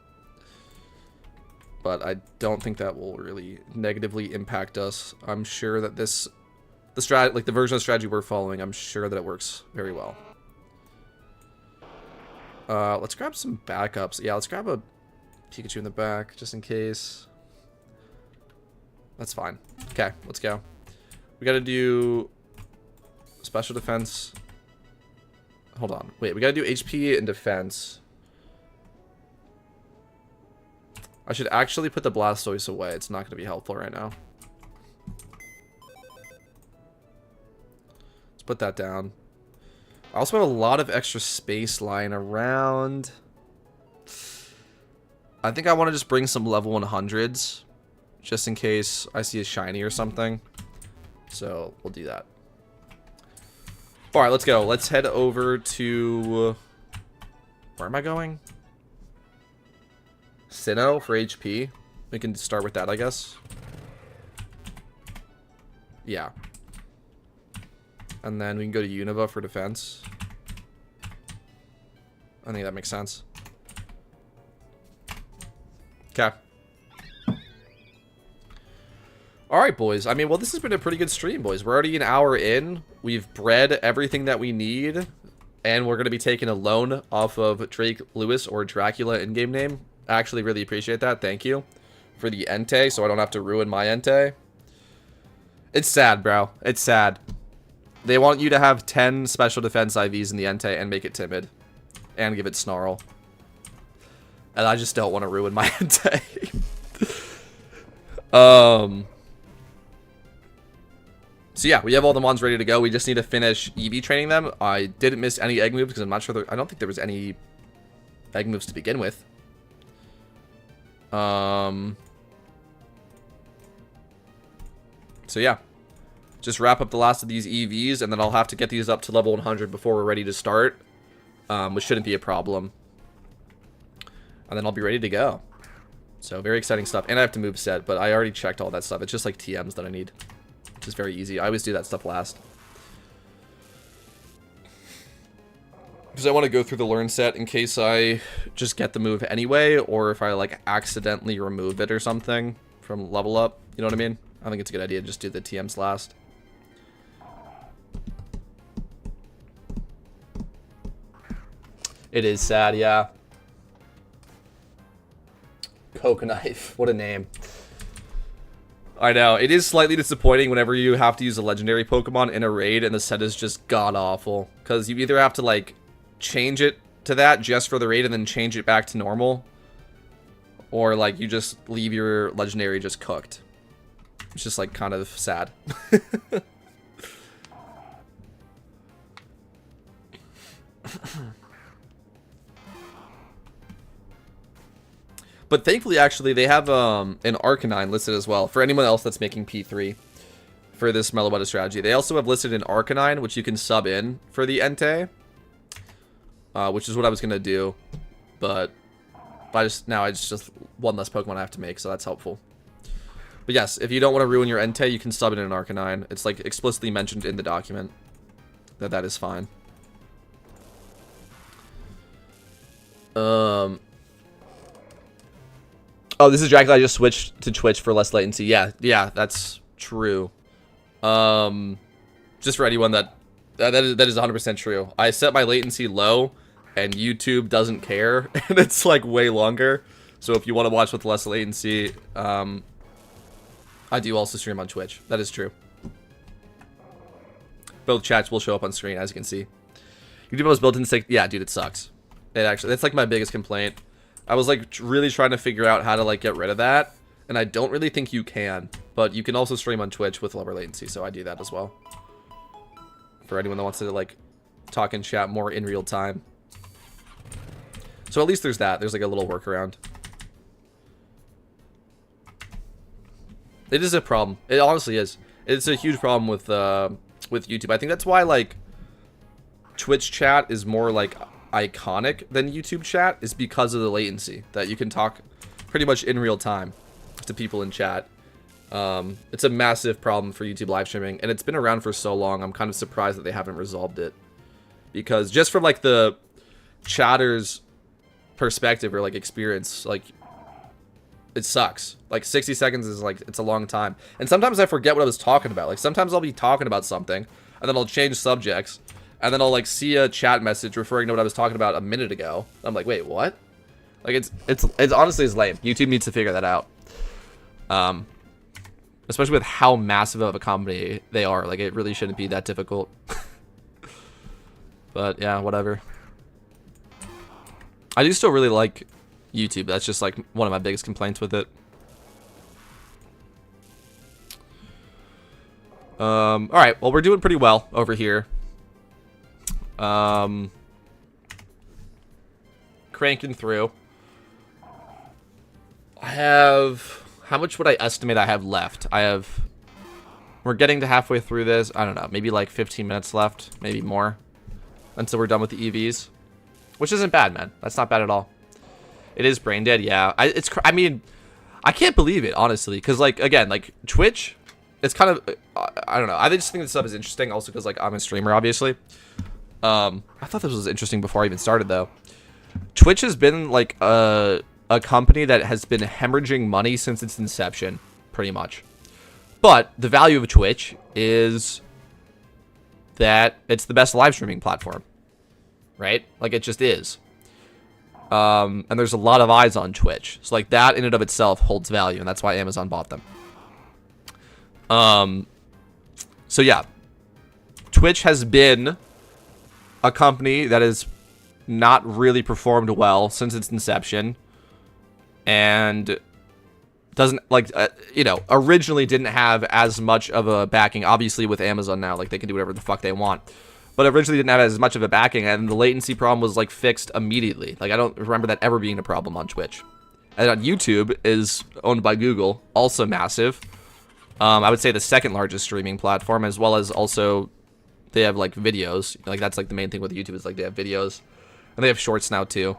But I don't think that will really negatively impact us. I'm sure that the version of strategy we're following, I'm sure that it works very well. Let's grab some backups. Yeah, let's grab a Pikachu in the back, just in case. That's fine. Okay, let's go. We gotta do special defense. Hold on. Wait, we gotta do HP and defense. I should actually put the Blastoise away. It's not gonna be helpful right now. Let's put that down. I also have a lot of extra space lying around. I think I want to just bring some level 100s, just in case I see a shiny or something. So we'll do that. All right, let's go. Let's head over to, where am I going? Sinnoh for HP. We can start with that, I guess. Yeah. And then we can go to Unova for defense. I think that makes sense. Okay. Alright, boys. I mean, well, this has been a pretty good stream, boys. We're already an hour in. We've bred everything that we need. And we're going to be taking a loan off of Drake Lewis or Dracula in-game name. I actually really appreciate that. Thank you for the Entei, so I don't have to ruin my Entei. It's sad, bro. It's sad. They want you to have 10 special defense IVs in the Entei and make it timid. And give it Snarl. And I just don't want to ruin my Entei. So yeah, we have all the mons ready to go. We just need to finish EV training them. I didn't miss any egg moves because I'm not sure. I don't think there was any egg moves to begin with. So yeah, just wrap up the last of these EVs, and then I'll have to get these up to level 100 before we're ready to start, which shouldn't be a problem. And then I'll be ready to go. So very exciting stuff. And I have to move set, but I already checked all that stuff. It's just like TMs that I need, which is very easy. I always do that stuff last, because I want to go through the learn set in case I just get the move anyway, or if I like accidentally remove it or something from level up. You know what I mean? I think it's a good idea to just do the TMs last. It is sad, yeah. Coke knife, what a name. I know, it is slightly disappointing whenever you have to use a legendary Pokemon in a raid and the set is just god-awful. Because you either have to, like, change it to that just for the raid and then change it back to normal, or, like, you just leave your legendary just cooked. It's just, like, kind of sad. But thankfully, actually, they have an Arcanine listed as well for anyone else that's making P3 for this Meloetta strategy. They also have listed an Arcanine, which you can sub in for the Entei, which is what I was going to do. But now it's just one less Pokemon I have to make, so that's helpful. But yes, if you don't want to ruin your Entei, you can sub in an Arcanine. It's like explicitly mentioned in the document that is fine. Oh, this is Dracula. I just switched to Twitch for less latency. Yeah, that's true. Just for anyone that is 100% true. I set my latency low, and YouTube doesn't care, and it's like way longer. So if you want to watch with less latency, I do also stream on Twitch. That is true. Both chats will show up on screen, as you can see. YouTube was built in sick. Yeah, dude, it sucks. That's like my biggest complaint. I was like really trying to figure out how to like get rid of that, and I don't really think you can, but you can also stream on Twitch with lower latency, so I do that as well. For anyone that wants to like talk and chat more in real time. So at least there's that. There's like a little workaround. It is a problem. It honestly is. It's a huge problem with YouTube. I think that's why like Twitch chat is more like iconic than YouTube chat, is because of the latency, that you can talk pretty much in real time to people in chat. It's a massive problem for YouTube live streaming, and it's been around for so long. I'm kind of surprised that they haven't resolved it, because just from like the chatter's perspective or like experience, like it sucks. Like 60 seconds is like, it's a long time, and sometimes I forget what I was talking about. Like sometimes I'll be talking about something and then I'll change subjects, and then I'll like see a chat message referring to what I was talking about a minute ago. I'm like, wait, what? Like it's honestly is lame. YouTube needs to figure that out. Especially with how massive of a company they are. Like it really shouldn't be that difficult. But yeah, whatever. I do still really like YouTube. That's just like one of my biggest complaints with it. All right, well, we're doing pretty well over here. Cranking through. I have, how much would I estimate I have left? We're getting to halfway through this. I don't know, maybe like 15 minutes left, maybe more, until we're done with the EVs, which isn't bad, man. That's not bad at all. It is brain dead, yeah. I mean, I can't believe it, honestly, because like, again, like Twitch, it's kind of, I don't know. I just think this stuff is interesting also because like I'm a streamer, obviously. I thought this was interesting before I even started, though. Twitch has been like a company that has been hemorrhaging money since its inception, pretty much. But the value of Twitch is that it's the best live streaming platform, right? Like it just is. And there's a lot of eyes on Twitch, so like that in and of itself holds value, and that's why Amazon bought them. So yeah, Twitch has been a company that has not really performed well since its inception, and doesn't like you know, originally didn't have as much of a backing. Obviously with Amazon now, like they can do whatever the fuck they want, but originally didn't have as much of a backing, and the latency problem was like fixed immediately. Like I don't remember that ever being a problem on Twitch. And on YouTube is owned by Google, also massive. I would say the second largest streaming platform, as well as also they have like videos. Like that's like the main thing with YouTube is like they have videos, and they have shorts now too.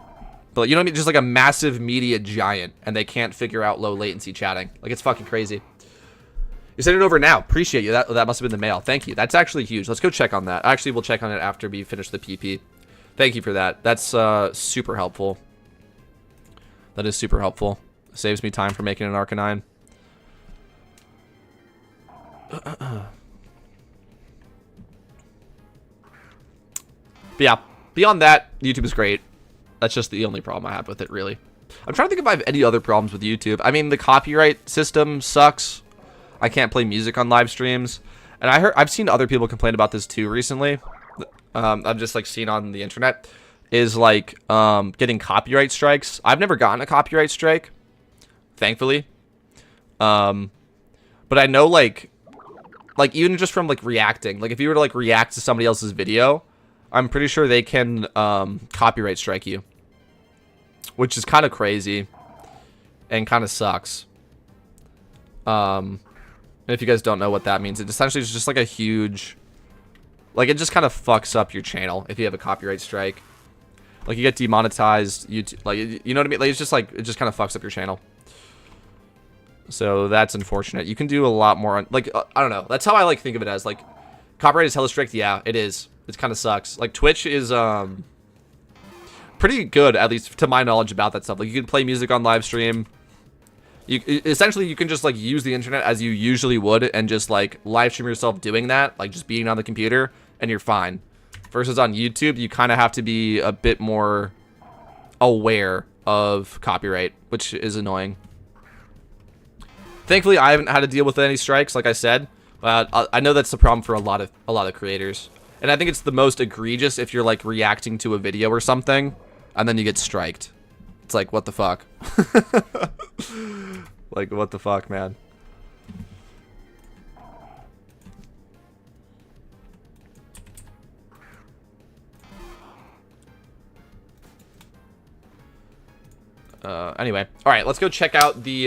But you know what I mean? Just like a massive media giant, and they can't figure out low latency chatting. Like, it's fucking crazy. You sent it over now. Appreciate you. That must have been the mail. Thank you. That's actually huge. Let's go check on that. Actually, we'll check on it after we finish the PP. Thank you for that. That's super helpful. That is super helpful. Saves me time for making an Arcanine. But yeah, beyond that, YouTube is great. That's just the only problem I have with it, really. I'm trying to think if I have any other problems with YouTube. I mean, the copyright system sucks. I can't play music on live streams. And I've seen other people complain about this too recently. I've just like seen on the internet is like getting copyright strikes. I've never gotten a copyright strike, thankfully. But I know like even just from like reacting, like if you were to like react to somebody else's video, I'm pretty sure they can copyright strike you, which is kind of crazy and kind of sucks. If you guys don't know what that means, it essentially is just like a huge, like it just kind of fucks up your channel if you have a copyright strike. Like you get demonetized, YouTube, like you know what I mean? Like it's just like it just kind of fucks up your channel. So that's unfortunate. You can do a lot more on, like I don't know. That's how I like think of it as like copyright is hella strict. Yeah, it is. It kind of sucks. Like Twitch is pretty good, at least to my knowledge, about that stuff. Like you can play music on live stream. Essentially you can just like use the internet as you usually would and just like live stream yourself doing that, like just being on the computer, and you're fine. Versus on YouTube, you kind of have to be a bit more aware of copyright, which is annoying. Thankfully, I haven't had to deal with any strikes, like I said. I know that's the problem for a lot of creators. And I think it's the most egregious if you're like reacting to a video or something and then you get striked. It's like, what the fuck? Like, what the fuck, man? Anyway. All right, let's go check out the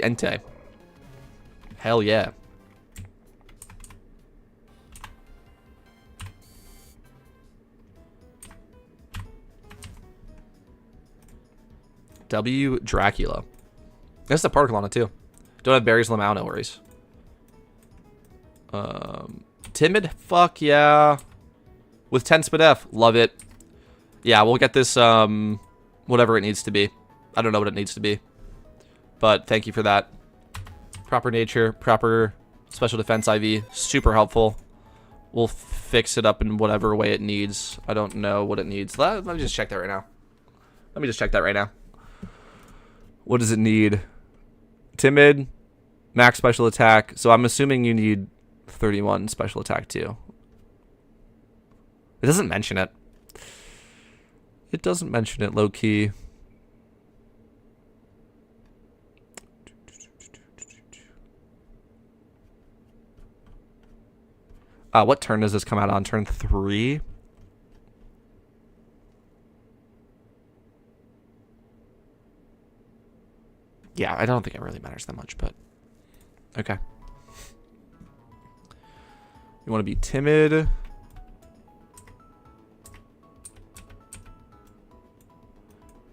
Entei. Hell yeah. W. Dracula. That's the particle on it, too. Don't have berries, Lamau, no worries. Timid? Fuck yeah. With 10 Spadef. Love it. Yeah, we'll get this, whatever it needs to be. I don't know what it needs to be. But thank you for that. Proper nature, proper special defense IV. Super helpful. We'll fix it up in whatever way it needs. I don't know what it needs. Let me just check that right now. What does it need? Timid, max special attack. So I'm assuming you need 31 special attack too. It doesn't mention it. It doesn't mention it low key. What turn does this come out on? Turn 3? Yeah, I don't think it really matters that much, but okay. You want to be timid.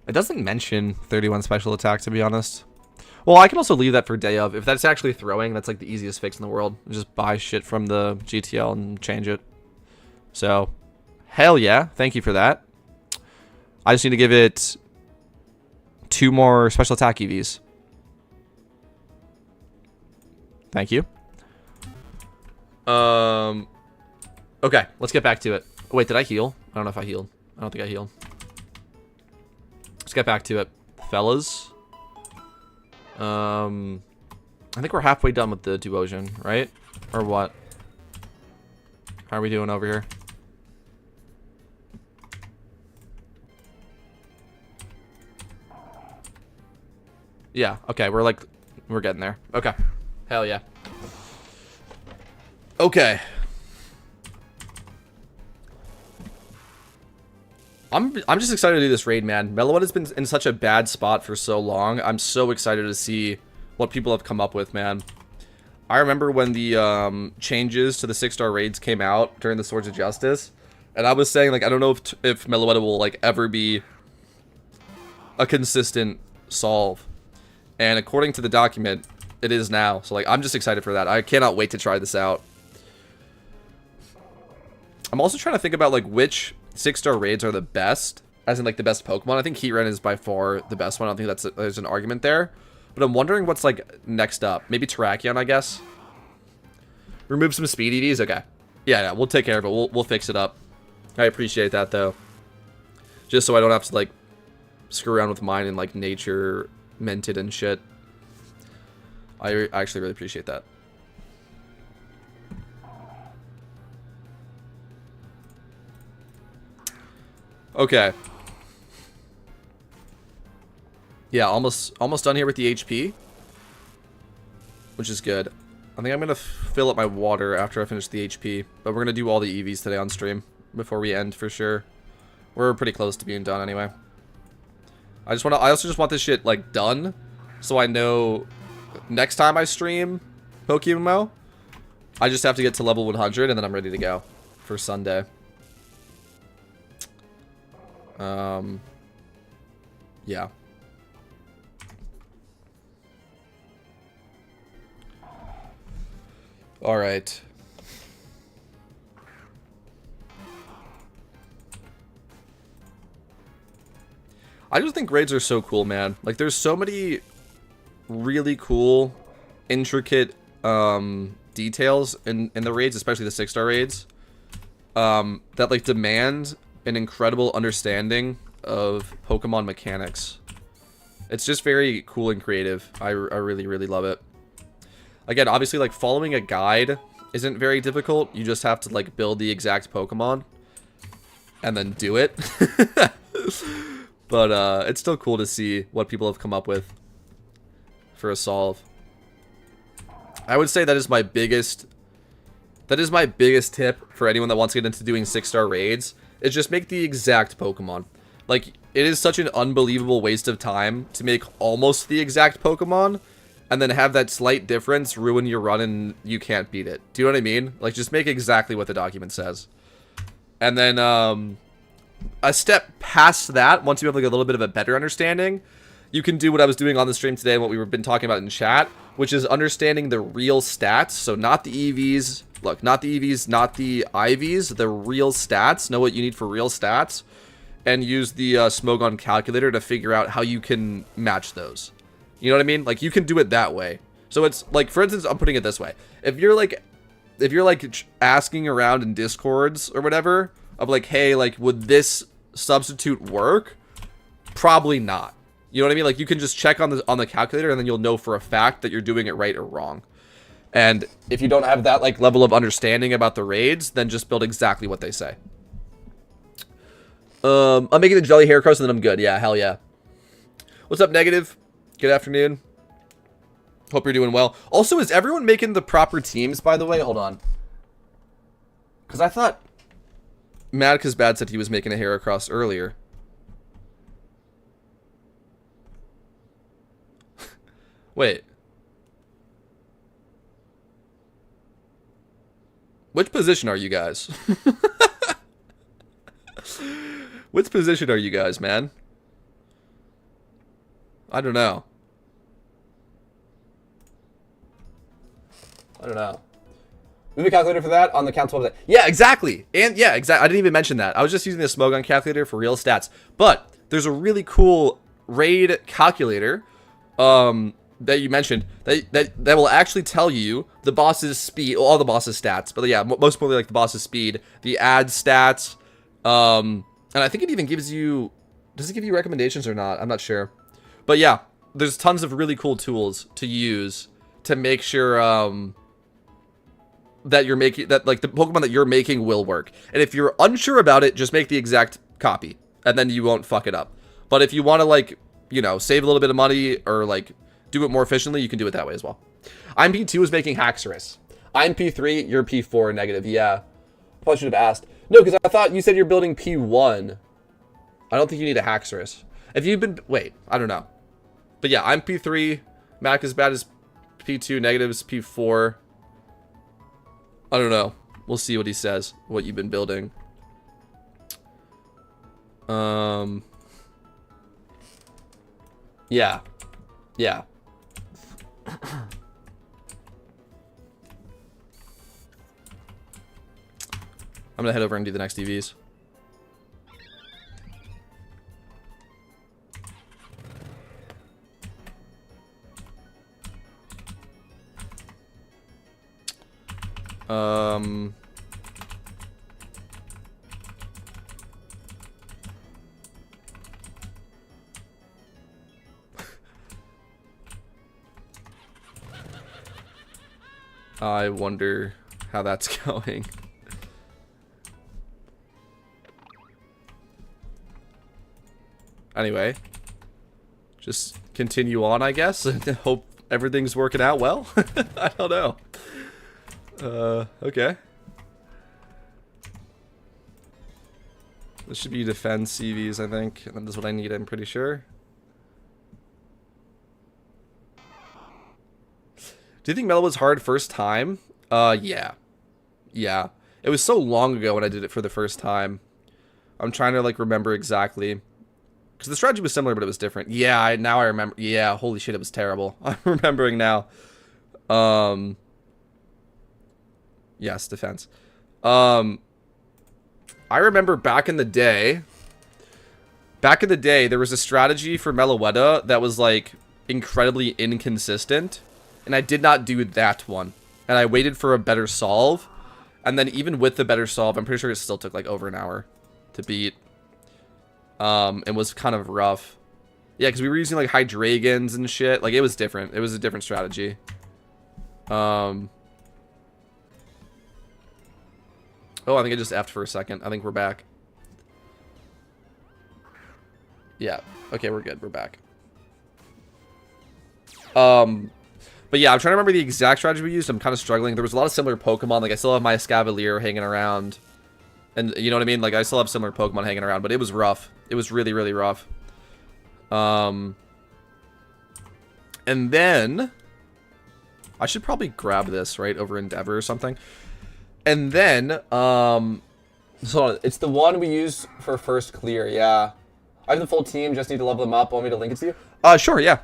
It doesn't mention 31 special attack, to be honest. Well, I can also leave that for day of. If that's actually throwing, that's like the easiest fix in the world. Just buy shit from the GTL and change it. So, hell yeah. Thank you for that. I just need to give it 2 more special attack EVs. Thank you. Okay, let's get back to it. Wait, did I heal? I don't know if I healed. I don't think I healed. Let's get back to it, fellas. I think we're halfway done with the Duosion, right? Or what? How are we doing over here? Yeah, okay, we're getting there. Okay. Hell yeah. Okay. I'm just excited to do this raid, man. Meloetta's been in such a bad spot for so long. I'm so excited to see what people have come up with, man. I remember when the changes to the 6-star raids came out during the Swords of Justice, and I was saying, like, I don't know if Meloetta will, like, ever be a consistent solve. And according to the document, it is now. So, like, I'm just excited for that. I cannot wait to try this out. I'm also trying to think about, like, which 6-star raids are the best, as in, like, the best Pokemon. I think Heatran is by far the best one. I don't think there's an argument there. But I'm wondering what's, like, next up. Maybe Terrakion, I guess. Remove some speed EVs? Okay. Yeah, we'll take care of it. We'll fix it up. I appreciate that, though. Just so I don't have to, like, screw around with mine and, like, nature minted and shit. I actually really appreciate that. Okay. Yeah, almost done here with the HP, which is good. I think I'm gonna fill up my water after I finish the HP, but we're gonna do all the EVs today on stream before we end for sure. We're pretty close to being done anyway. I also just want this shit like done, so I know next time I stream Pokemon, I just have to get to level 100 and then I'm ready to go for Sunday. Yeah. All right. I just think raids are so cool, man. Like, there's so many really cool, intricate details in the raids, especially the 6-star raids, that like demand an incredible understanding of Pokemon mechanics. It's just very cool and creative. I really, really love it. Again, obviously, like, following a guide isn't very difficult. You just have to, like, build the exact Pokemon and then do it. But it's still cool to see what people have come up with for a solve. I would say that is my biggest tip for anyone that wants to get into doing 6-star raids, is just make the exact Pokemon. Like, it is such an unbelievable waste of time to make almost the exact Pokemon and then have that slight difference ruin your run and you can't beat it. Do you know what I mean? Like, just make exactly what the document says. And then, a step past that, once you have, like, a little bit of a better understanding, you can do what I was doing on the stream today and what we've been talking about in chat, which is understanding the real stats. So not the EVs, look, not the EVs, not the IVs, the real stats. Know what you need for real stats, and use the Smogon calculator to figure out how you can match those. You know what I mean? Like, you can do it that way. So it's like, for instance, I'm putting it this way. If you're like asking around in Discords or whatever of like, hey, like, would this substitute work? Probably not. You know what I mean? Like, you can just check on the calculator and then you'll know for a fact that you're doing it right or wrong. And if you don't have that, like, level of understanding about the raids, then just build exactly what they say. I'm making the jelly hair crust and then I'm good. Yeah, hell yeah. What's up, Negative? Good afternoon. Hope you're doing well. Also, is everyone making the proper teams, by the way? Hold on. Because I thought Madcas Bad said he was making a Heracross earlier. Wait. Which position are you guys? Which position are you guys, man? I don't know. Movie calculator for that on the council website. Yeah, exactly. And yeah, exactly. I didn't even mention that. I was just using the Smogon calculator for real stats. But there's a really cool raid calculator that you mentioned that will actually tell you the boss's speed, all the boss's stats. But yeah, most importantly, like the boss's speed, the ad stats, and I think it even gives you. Does it give you recommendations or not? I'm not sure. But yeah, there's tons of really cool tools to use to make sure that you're making that, like, the Pokemon that you're making will work. And if you're unsure about it, just make the exact copy and then you won't fuck it up. But if you want to, like, you know, save a little bit of money or like do it more efficiently, you can do it that way as well. I'm P2 is making Haxorus. I'm P3, you're P4 negative. Yeah. Probably should have asked. No, because I thought you said you're building P1. I don't think you need a Haxorus. If you've been... Wait, I don't know. But yeah, I'm P3. Mac is bad as P2. Negative is P4. I don't know. We'll see what he says. What you've been building. Yeah. Yeah. I'm gonna head over and do the next EVs. I wonder how that's going. Anyway, just continue on, I guess, and hope everything's working out well. I don't know. Okay. This should be defense CVs, I think. And that is what I need, I'm pretty sure. Do you think Melo was hard first time? Yeah. Yeah. It was so long ago when I did it for the first time. I'm trying to, like, remember exactly. Because the strategy was similar, but it was different. Yeah, now I remember. Yeah, holy shit, it was terrible. I'm remembering now. Yes, defense. I remember back in the day, there was a strategy for Meloetta that was, like, incredibly inconsistent. And I did not do that one. And I waited for a better solve. And then even with the better solve, I'm pretty sure it still took, like, over an hour to beat. It was kind of rough. Yeah, because we were using, like, high dragons and shit. Like, it was different. It was a different strategy. Oh, I think I just F'd for a second. I think we're back. Yeah. Okay, we're good. We're back. But yeah, I'm trying to remember the exact strategy we used. I'm kind of struggling. There was a lot of similar Pokemon. Like, I still have my Escavalier hanging around. And you know what I mean? Like, I still have similar Pokemon hanging around. But it was rough. It was really, really rough. And then... I should probably grab this, right? Over Endeavor or something. And then, so it's the one we use for first clear, yeah. I have the full team, just need to level them up. Want me to link it to you? Sure, yeah.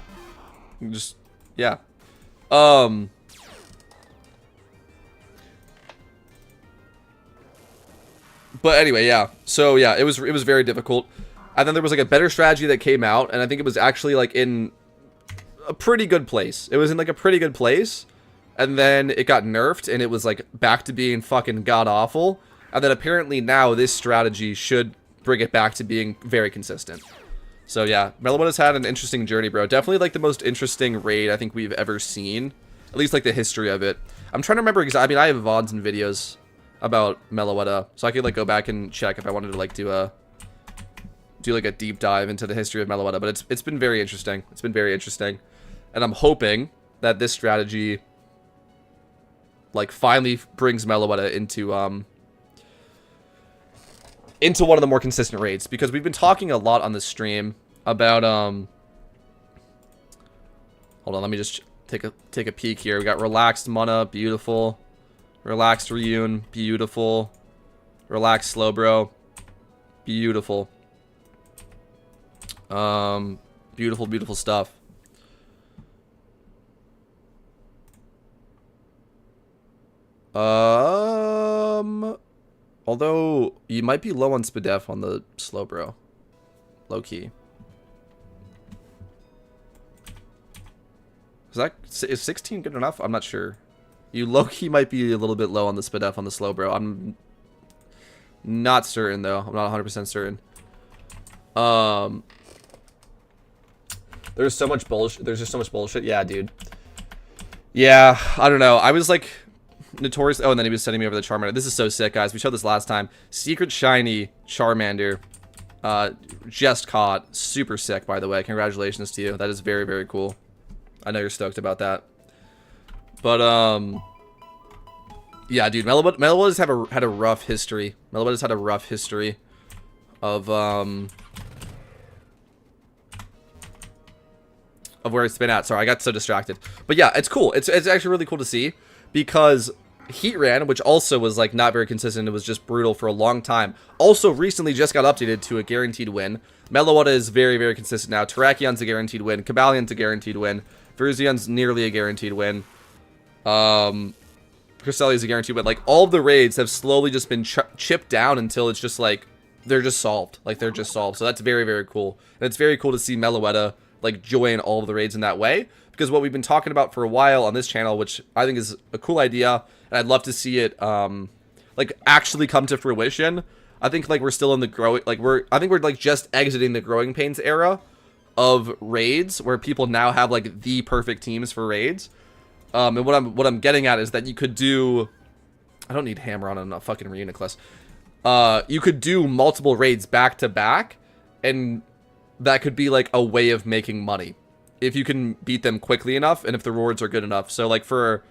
Just, yeah. But anyway, yeah. So yeah, it was very difficult. And then there was like a better strategy that came out, and I think it was actually like in a pretty good place. It was in like a pretty good place. And then it got nerfed, and it was like back to being fucking god-awful. And then apparently now this strategy should bring it back to being very consistent. So yeah, Meloetta's had an interesting journey, bro. Definitely like the most interesting raid I think we've ever seen. At least like the history of it. I'm trying to remember exactly. I mean, I have VODs and videos about Meloetta, so I could like go back and check if I wanted to like do like a deep dive into the history of Meloetta. But it's been very interesting. It's been very interesting, and I'm hoping that this strategy like finally brings Meloetta into one of the more consistent raids, because we've been talking a lot on the stream about hold on, let me just take a peek here. We got relaxed Mana, beautiful. Relaxed Ryun, beautiful. Relaxed Slowbro, beautiful. Beautiful, beautiful stuff. Although you might be low on Spadef on the Slowbro, low key. Is 16 good enough? I'm not sure. You low key might be a little bit low on the Spadef on the Slowbro. I'm not certain though. I'm not 100% certain. There's so much bullshit. There's just so much bullshit. Yeah, dude. Yeah, I don't know. I was like notorious. Oh, and then he was sending me over the Charmander. This is so sick, guys. We showed this last time. Secret shiny Charmander. Just caught. Super sick, by the way. Congratulations to you. That is very, very cool. I know you're stoked about that. But, yeah, dude, Meloetta's had a rough history. Meloetta's had a rough history of where it's been at. Sorry, I got so distracted. But yeah, it's cool. It's actually really cool to see, because Heatran, which also was like not very consistent, it was just brutal for a long time, also recently just got updated to a guaranteed win. Meloetta is very, very consistent now. Terrakion's a guaranteed win. Cabalion's a guaranteed win. Verzion's nearly a guaranteed win. Cristelia's a guaranteed win. Like, all of the raids have slowly just been chipped down until it's just like they're just solved. Like, they're just solved. So that's very, very cool. And it's very cool to see Meloetta like join all of the raids in that way, because what we've been talking about for a while on this channel, which I think is a cool idea, and I'd love to see it like actually come to fruition. I think like we're still in the growing, like I think we're like just exiting the growing pains era of raids, where people now have like the perfect teams for raids. And what I'm getting at is that you could do, I don't need hammer on a fucking Reuniclus. You could do multiple raids back to back, and that could be like a way of making money if you can beat them quickly enough and if the rewards are good enough. So like for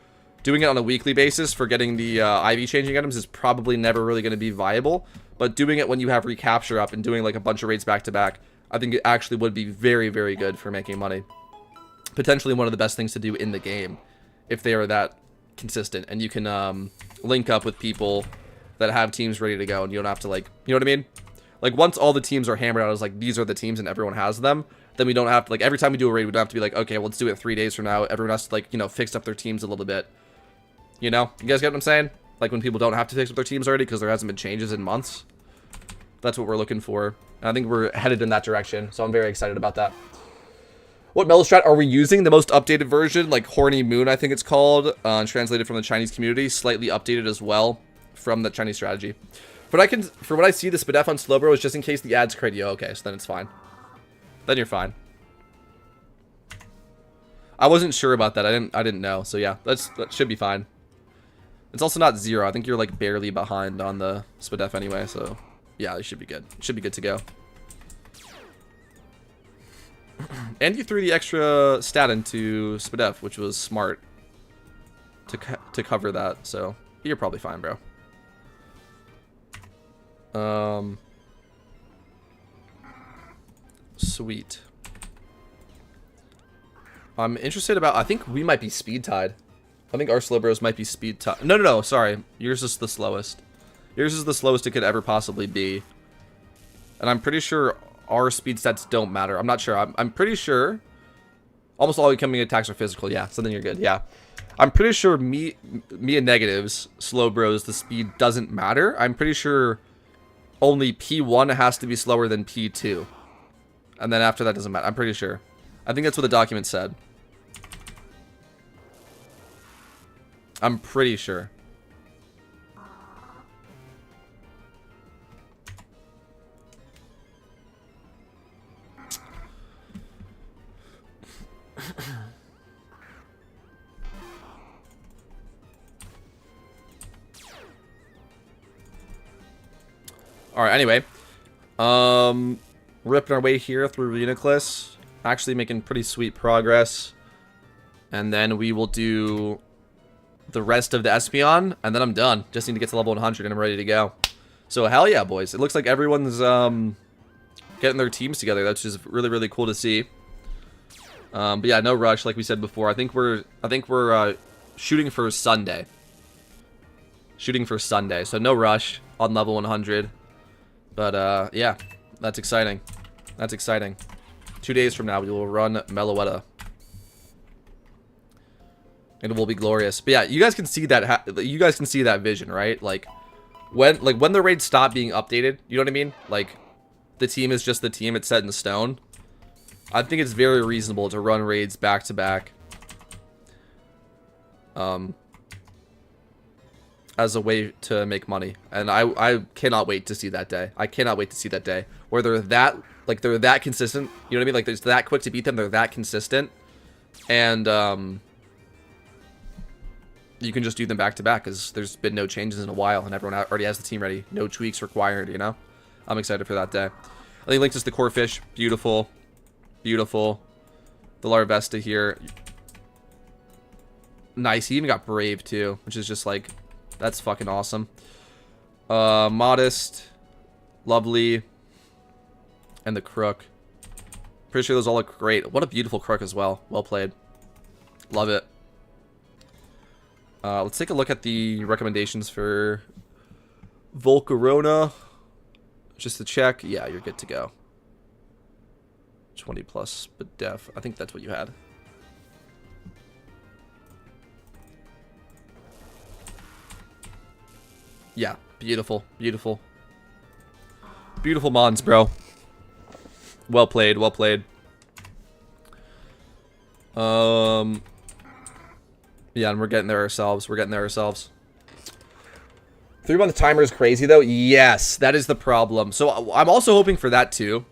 doing it on a weekly basis for getting the IV changing items is probably never really going to be viable, but doing it when you have recapture up and doing like a bunch of raids back to back, I think it actually would be very, very good for making money. Potentially one of the best things to do in the game if they are that consistent, and you can link up with people that have teams ready to go, and you don't have to, like, you know what I mean? Like, once all the teams are hammered out as like these are the teams and everyone has them, then we don't have to, like, every time we do a raid, we don't have to be like, okay, well, let's do it 3 days from now. Everyone has to, like, you know, fix up their teams a little bit. You know? You guys get what I'm saying? Like, when people don't have to fix up their teams already because there hasn't been changes in months. That's what we're looking for. And I think we're headed in that direction, so I'm very excited about that. What Melostrat are we using? The most updated version, like Horny Moon, I think it's called, translated from the Chinese community, slightly updated as well from the Chinese strategy. But for what I see, the Spadef on Slowbro is just in case the ads crate you. Okay, so then it's fine. Then you're fine. I wasn't sure about that. I didn't know. So yeah, that should be fine. It's also not 0. I think you're like barely behind on the Spadef anyway. So yeah, it should be good. It should be good to go. And you threw the extra stat into Spadef, which was smart to cover that. So you're probably fine, bro. Sweet. I'm interested about, I think we might be speed tied. I think our Slowbros might be speed tied. No, sorry. Yours is the slowest. Yours is the slowest it could ever possibly be. And I'm pretty sure our speed stats don't matter. I'm not sure. I'm pretty sure almost all incoming attacks are physical. Yeah, so then you're good. Yeah. I'm pretty sure me and negatives, Slowbros, the speed doesn't matter. I'm pretty sure only P1 has to be slower than P2. And then after that doesn't matter. I'm pretty sure. I think that's what the document said. I'm pretty sure. Alright, anyway. Ripping our way here through Reuniclus. Actually making pretty sweet progress. And then we will do the rest of the Espeon, and then I'm done. Just need to get to level 100 and I'm ready to go. So hell yeah, boys. It looks like everyone's getting their teams together. That's just really, really cool to see. But yeah, no rush, like we said before. I think we're shooting for Sunday. Shooting for Sunday. So no rush on level 100. But yeah, that's exciting. That's exciting. 2 days from now, we will run Meloetta. And it will be glorious. But yeah, you guys can see that. You guys can see that vision, right? Like when the raids stop being updated, you know what I mean? Like the team is just the team. It's set in stone. I think it's very reasonable to run raids back to back. As a way to make money, and I cannot wait to see that day. I cannot wait to see that day where they're that consistent. You know what I mean? Like it's that quick to beat them. They're that consistent, and you can just do them back to back because there's been no changes in a while, and everyone already has the team ready. No tweaks required. You know, I'm excited for that day. I think links is the core fish. Beautiful, beautiful. The Larvesta here. Nice. He even got Brave, too, which is just, like, that's fucking awesome. Modest. Lovely. And the Crook. Pretty sure those all look great. What a beautiful Crook as well. Well played. Love it. Let's take a look at the recommendations for Volcarona. Just to check. Yeah, you're good to go. 20 plus, but def. I think that's what you had. Yeah, beautiful, beautiful. Beautiful mons, bro. Well played, well played. Yeah, and we're getting there ourselves. We're getting there ourselves. 3-month timer is crazy, though. Yes, that is the problem. So I'm also hoping for that, too.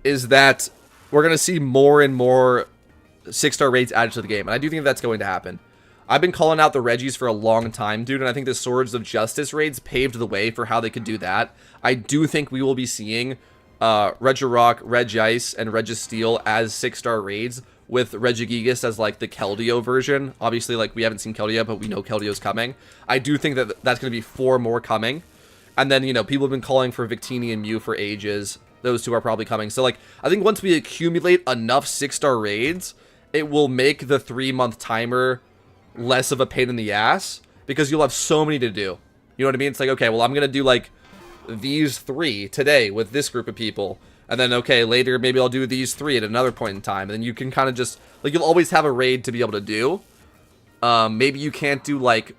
Is that we're going to see more and more 6-star raids added to the game. And I do think that's going to happen. I've been calling out the Reggies for a long time, dude, and I think the Swords of Justice raids paved the way for how they could do that. I do think we will be seeing Regirock, Regice, and Registeel as 6-star raids, with Regigigas as, like, the Keldeo version. Obviously, like, we haven't seen Keldeo yet, but we know Keldeo's coming. I do think that that's going to be 4 more coming. And then, you know, people have been calling for Victini and Mew for ages. Those 2 are probably coming. So, like, I think once we accumulate enough 6-star raids, it will make the 3-month timer less of a pain in the ass, because you'll have so many to do. You know what I mean? It's like, okay, well, I'm going to do, like, these 3 today with this group of people. And then, okay, later, maybe I'll do these 3 at another point in time. And then you can kind of just, like, you'll always have a raid to be able to do. Maybe you can't do, like,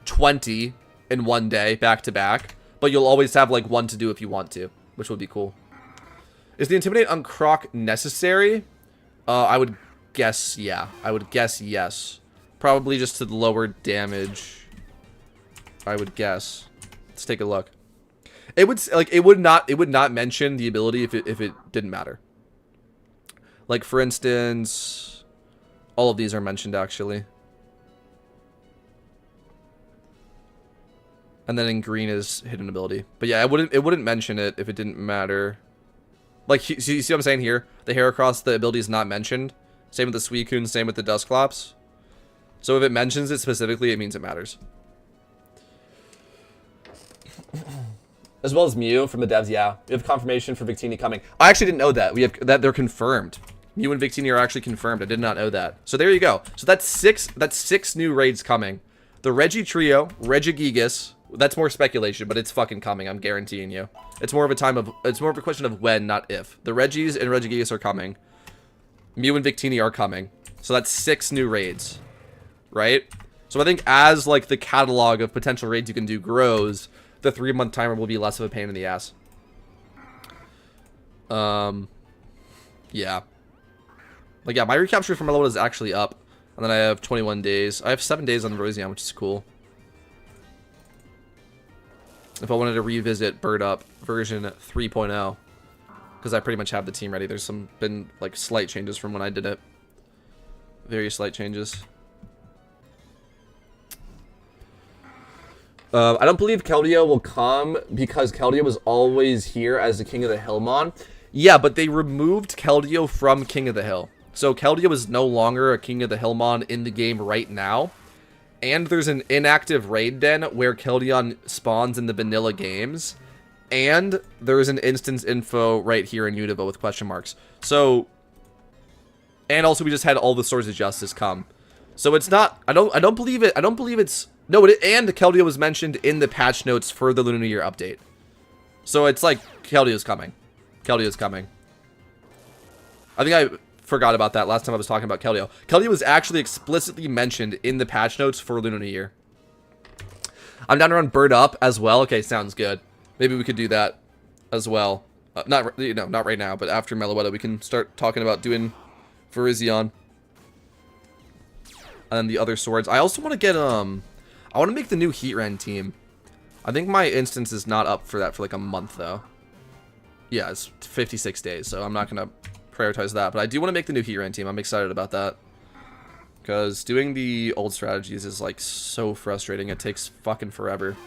20 in one day, back to back. But you'll always have, like, 1 to do if you want to, which would be cool. Is the Intimidate on Croc necessary? I would guess, yeah. I would guess yes. Probably just to lower damage, I would guess. Let's take a look. It would, like, it would not mention the ability if it didn't matter. Like, for instance, all of these are mentioned, actually. And then in green is hidden ability. But yeah, it wouldn't mention it if it didn't matter. Like, you see what I'm saying here? The Heracross, the ability is not mentioned. Same with the Suicune, same with the Dusclops. So if it mentions it specifically, it means it matters. As well as Mew from the devs, yeah. We have confirmation for Victini coming. I actually didn't know that. We have that they're confirmed. Mew and Victini are actually confirmed. I did not know that. So there you go. So that's 6 new raids coming. The Regi Trio, Regigigas. That's more speculation, but it's fucking coming, I'm guaranteeing you. It's more of a question of when, not if. The Regis and Regigigas are coming. Mew and Victini are coming. So that's 6 new raids. Right? So I think as, like, the catalog of potential raids you can do grows, the 3-month timer will be less of a pain in the ass. Yeah. Like, yeah, my recapture for Meloetta is actually up. And then I have 21 days. I have 7 days on Rosian, which is cool. If I wanted to revisit Bird Up version 3.0. Because I pretty much have the team ready. There's been, like, slight changes from when I did it. Very slight changes. I don't believe Keldeo will come because Keldeo was always here as the King of the Hillmon. Yeah, but they removed Keldeo from King of the Hill. So Keldeo is no longer a King of the Hillmon in the game right now. And there's an inactive raid den where Keldeo spawns in the vanilla games. And there's an instance info right here in Unova with question marks. So, and also we just had all the Swords of Justice come. So it's not, I don't believe it. I don't believe it's, no, and Keldeo was mentioned in the patch notes for the Lunar New Year update. So it's like, Keldeo's coming. Keldeo's coming. I think I forgot about that last time I was talking about Keldeo. Keldeo was actually explicitly mentioned in the patch notes for Lunar New Year. I'm down to run Bird Up as well. Okay, sounds good. Maybe we could do that as well. Not right now, but after Meloetta, we can start talking about doing Virizion. And then the other swords. I also want to get, I want to make the new Heatran team. I think my instance is not up for that for like a month, though. Yeah, it's 56 days, so I'm not going to prioritize that. But I do want to make the new Heatran team. I'm excited about that. Because doing the old strategies is, like, so frustrating. It takes fucking forever.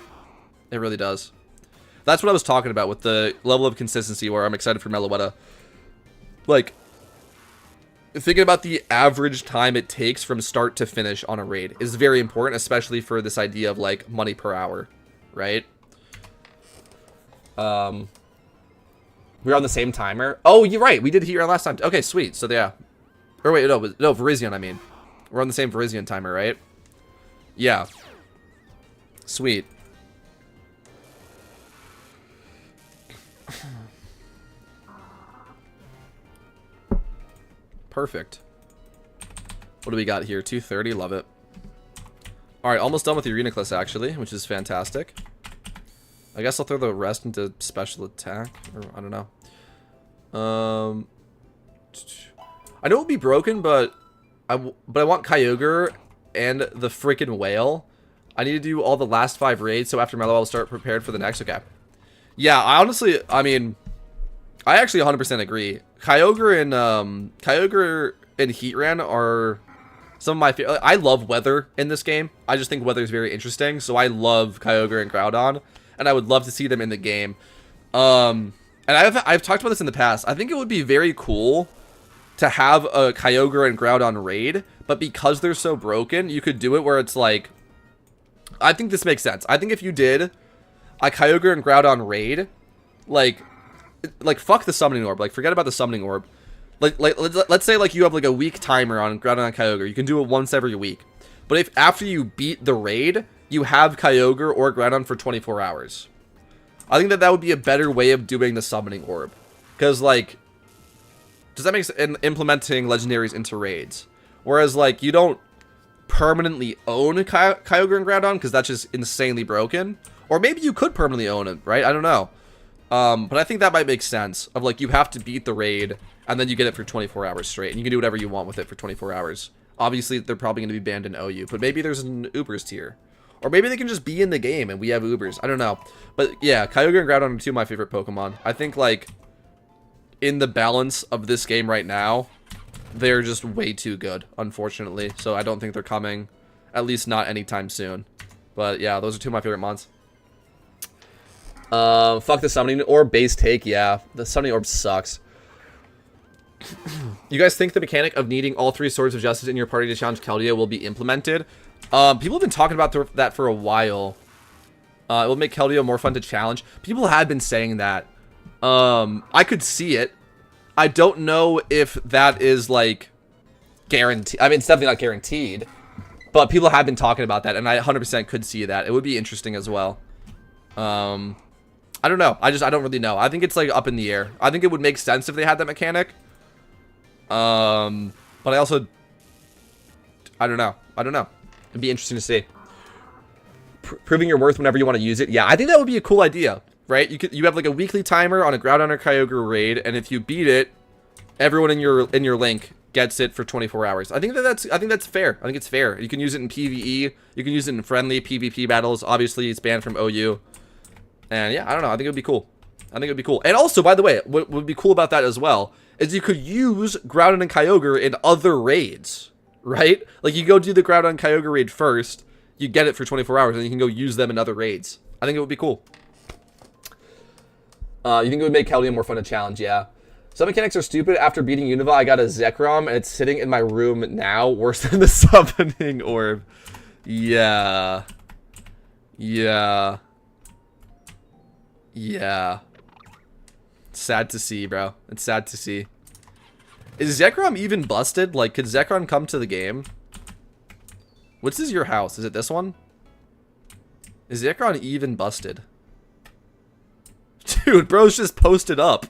It really does. That's what I was talking about with the level of consistency where I'm excited for Meloetta. Like, thinking about the average time it takes from start to finish on a raid is very important, especially for this idea of like money per hour, right? We're on the same timer. Oh, you're right. We did hear last time. Okay, sweet. So yeah. Or wait, no, Verizion, I mean. We're on the same Verizion timer, right? Yeah. Sweet. Perfect. What do we got here? 230, love it. Alright, almost done with the arena class actually, which is fantastic. I guess I'll throw the rest into special attack, or I don't know. I know it'll be broken, but I want Kyogre and the freaking whale. I need to do all the last 5 raids, so after Meloetta I'll start prepared for the next. Okay. Yeah, I actually 100% agree. Kyogre and Heatran are some of my favorite. I love weather in this game. I just think weather is very interesting, so I love Kyogre and Groudon, and I would love to see them in the game. And I've talked about this in the past. I think it would be very cool to have a Kyogre and Groudon raid, but because they're so broken, you could do it where it's like, I think this makes sense. I think if you did a Kyogre and Groudon raid, like fuck the summoning orb, like forget about the summoning orb. Like let's say like you have like a week timer on Groudon and Kyogre. You can do it once every week. But if after you beat the raid, you have Kyogre or Groudon for 24 hours. I think that would be a better way of doing the summoning orb. Because like, does that make sense? In implementing legendaries into raids. Whereas like you don't permanently own Kyogre and Groudon because that's just insanely broken. Or maybe you could permanently own it, right? I don't know. But I think that might make sense of like you have to beat the raid and then you get it for 24 hours straight and you can do whatever you want with it for 24 hours. Obviously they're probably going to be banned in OU, but maybe there's an Ubers tier. Or maybe they can just be in the game and we have Ubers. I don't know. But yeah, Kyogre and Groudon are 2 of my favorite Pokemon. I think like in the balance of this game right now, they're just way too good, unfortunately. So I don't think they're coming, at least not anytime soon. But yeah, those are 2 of my favorite mons. Fuck the summoning orb base take. Yeah, the summoning orb sucks. You guys think the mechanic of needing all 3 swords of justice in your party to challenge Keldeo will be implemented? People have been talking about that for a while. It will make Keldeo more fun to challenge. People have been saying that. I could see it. I don't know if that is like guaranteed. I mean, it's definitely not guaranteed. But people have been talking about that, and I 100% could see that. It would be interesting as well. I don't know. I don't really know. I think it's like up in the air. I think it would make sense if they had that mechanic. But I also, I don't know. It'd be interesting to see. Proving your worth whenever you want to use it. Yeah, I think that would be a cool idea, right? You have like a weekly timer on a Groudon or Kyogre raid, and if you beat it, everyone in your link gets it for 24 hours. I think that's fair. I think it's fair. You can use it in PvE. You can use it in friendly PvP battles. Obviously, it's banned from OU. And yeah, I don't know. I think it would be cool. And also, by the way, what would be cool about that as well is you could use Groudon and Kyogre in other raids, right? Like you go do the Groudon and Kyogre raid first, you get it for 24 hours, and you can go use them in other raids. I think it would be cool. You think it would make Keldeo more fun to challenge? Yeah. Some mechanics are stupid. After beating Unova, I got a Zekrom, and it's sitting in my room now, worse than the summoning orb. Yeah. Sad to see, bro. It's sad to see. Is Zekrom even busted? Like, could Zekrom come to the game? What's your house? Is it this one? Is Zekrom even busted? Dude, bro's just posted up.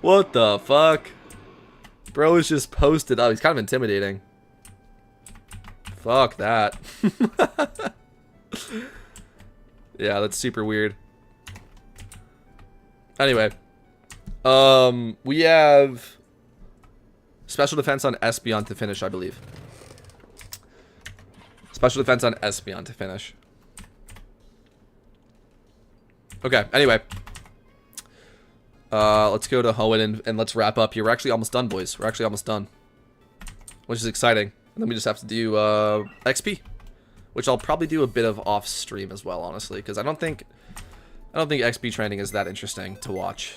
What the fuck? Bro is just posted up. He's kind of intimidating. Fuck that. Yeah, that's super weird. Anyway. We have special defense on Espeon to finish, I believe. Special defense on Espeon to finish. Okay, anyway. Let's go to Hoenn and let's wrap up here. We're actually almost done, boys. We're actually almost done. Which is exciting. And then we just have to do XP. Which I'll probably do a bit of off stream as well, honestly. Because I don't think XP training is that interesting to watch.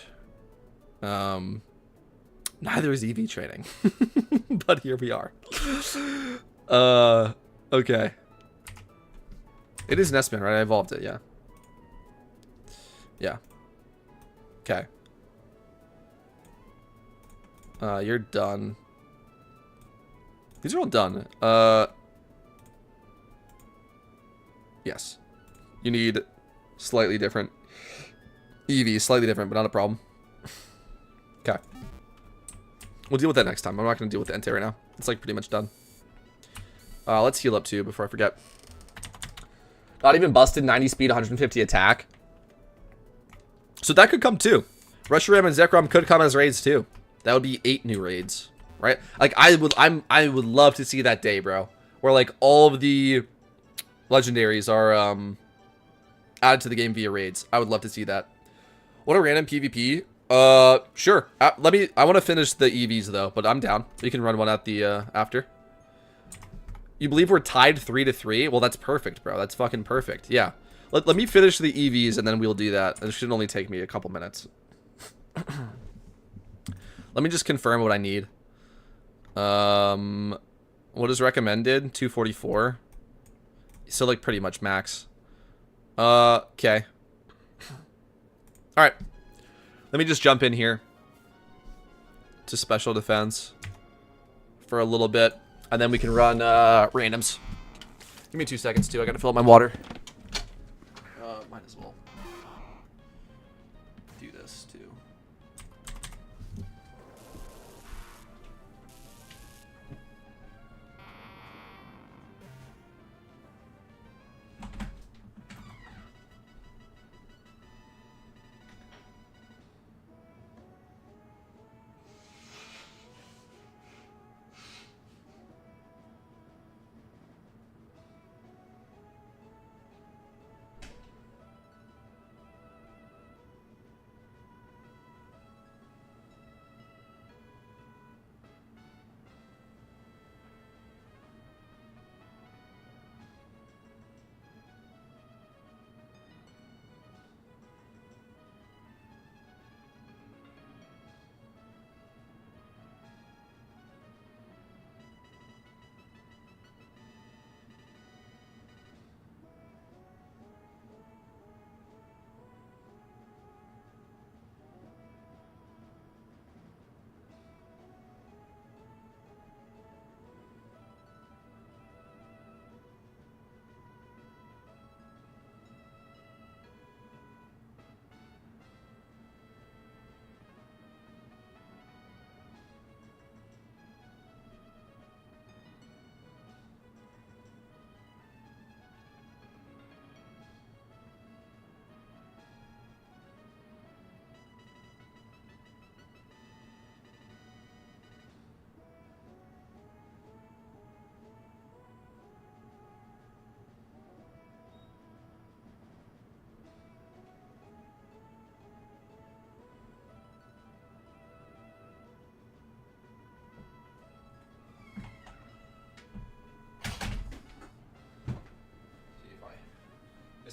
Neither is EV training. But here we are. Okay. It is Nestman, right? I evolved it, yeah. Yeah. Okay. You're done. These are all done. Yes. You need slightly different EV, slightly different, but not a problem. Okay. We'll deal with that next time. I'm not going to deal with the Entei right now. It's like pretty much done. Let's heal up too before I forget. Not even busted, 90 speed, 150 attack. So that could come too. Reshiram and Zekrom could come as raids too. That would be 8 new raids, right? Like I would love to see that day, bro, where like all of the legendaries are added to the game via raids. I would love to see that. What a random PvP. Sure. I want to finish the EVs though, but I'm down. You can run one at the after. You believe we're tied 3-3? Well, that's perfect, bro. That's fucking perfect. Yeah. Let me finish the EVs and then we'll do that. It should only take me a couple minutes. Let me just confirm what I need. What is recommended? 244. So like pretty much max. Okay. All right. Let me just jump in here to special defense for a little bit, and then we can run randoms. Give me 2 seconds too. I gotta fill up my water. Might as well do this too.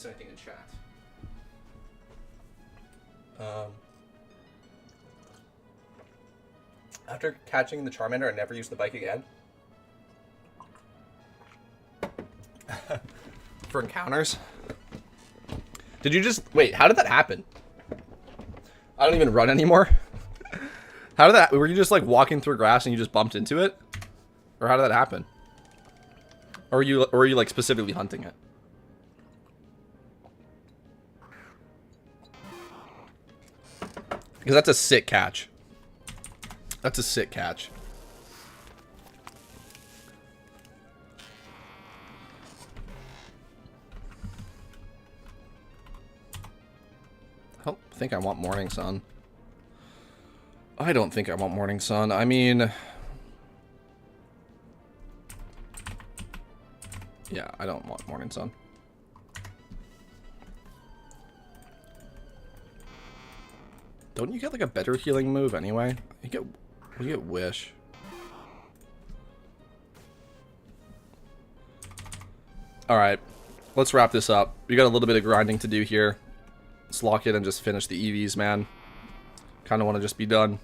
Anything in chat. After catching the Charmander, I never used the bike again. For encounters? Did you just... Wait, how did that happen? I don't even run anymore. How did that... Were you just like walking through grass and you just bumped into it? Or how did that happen? Or were you like specifically hunting it? Because that's a sick catch. That's a sick catch. I don't think I want Morning Sun. I don't think I want Morning Sun. I mean... Yeah, I don't want Morning Sun. Don't you get like a better healing move anyway? You get Wish. Alright. Let's wrap this up. We got a little bit of grinding to do here. Let's lock it and just finish the EVs, man. Kinda wanna just be done.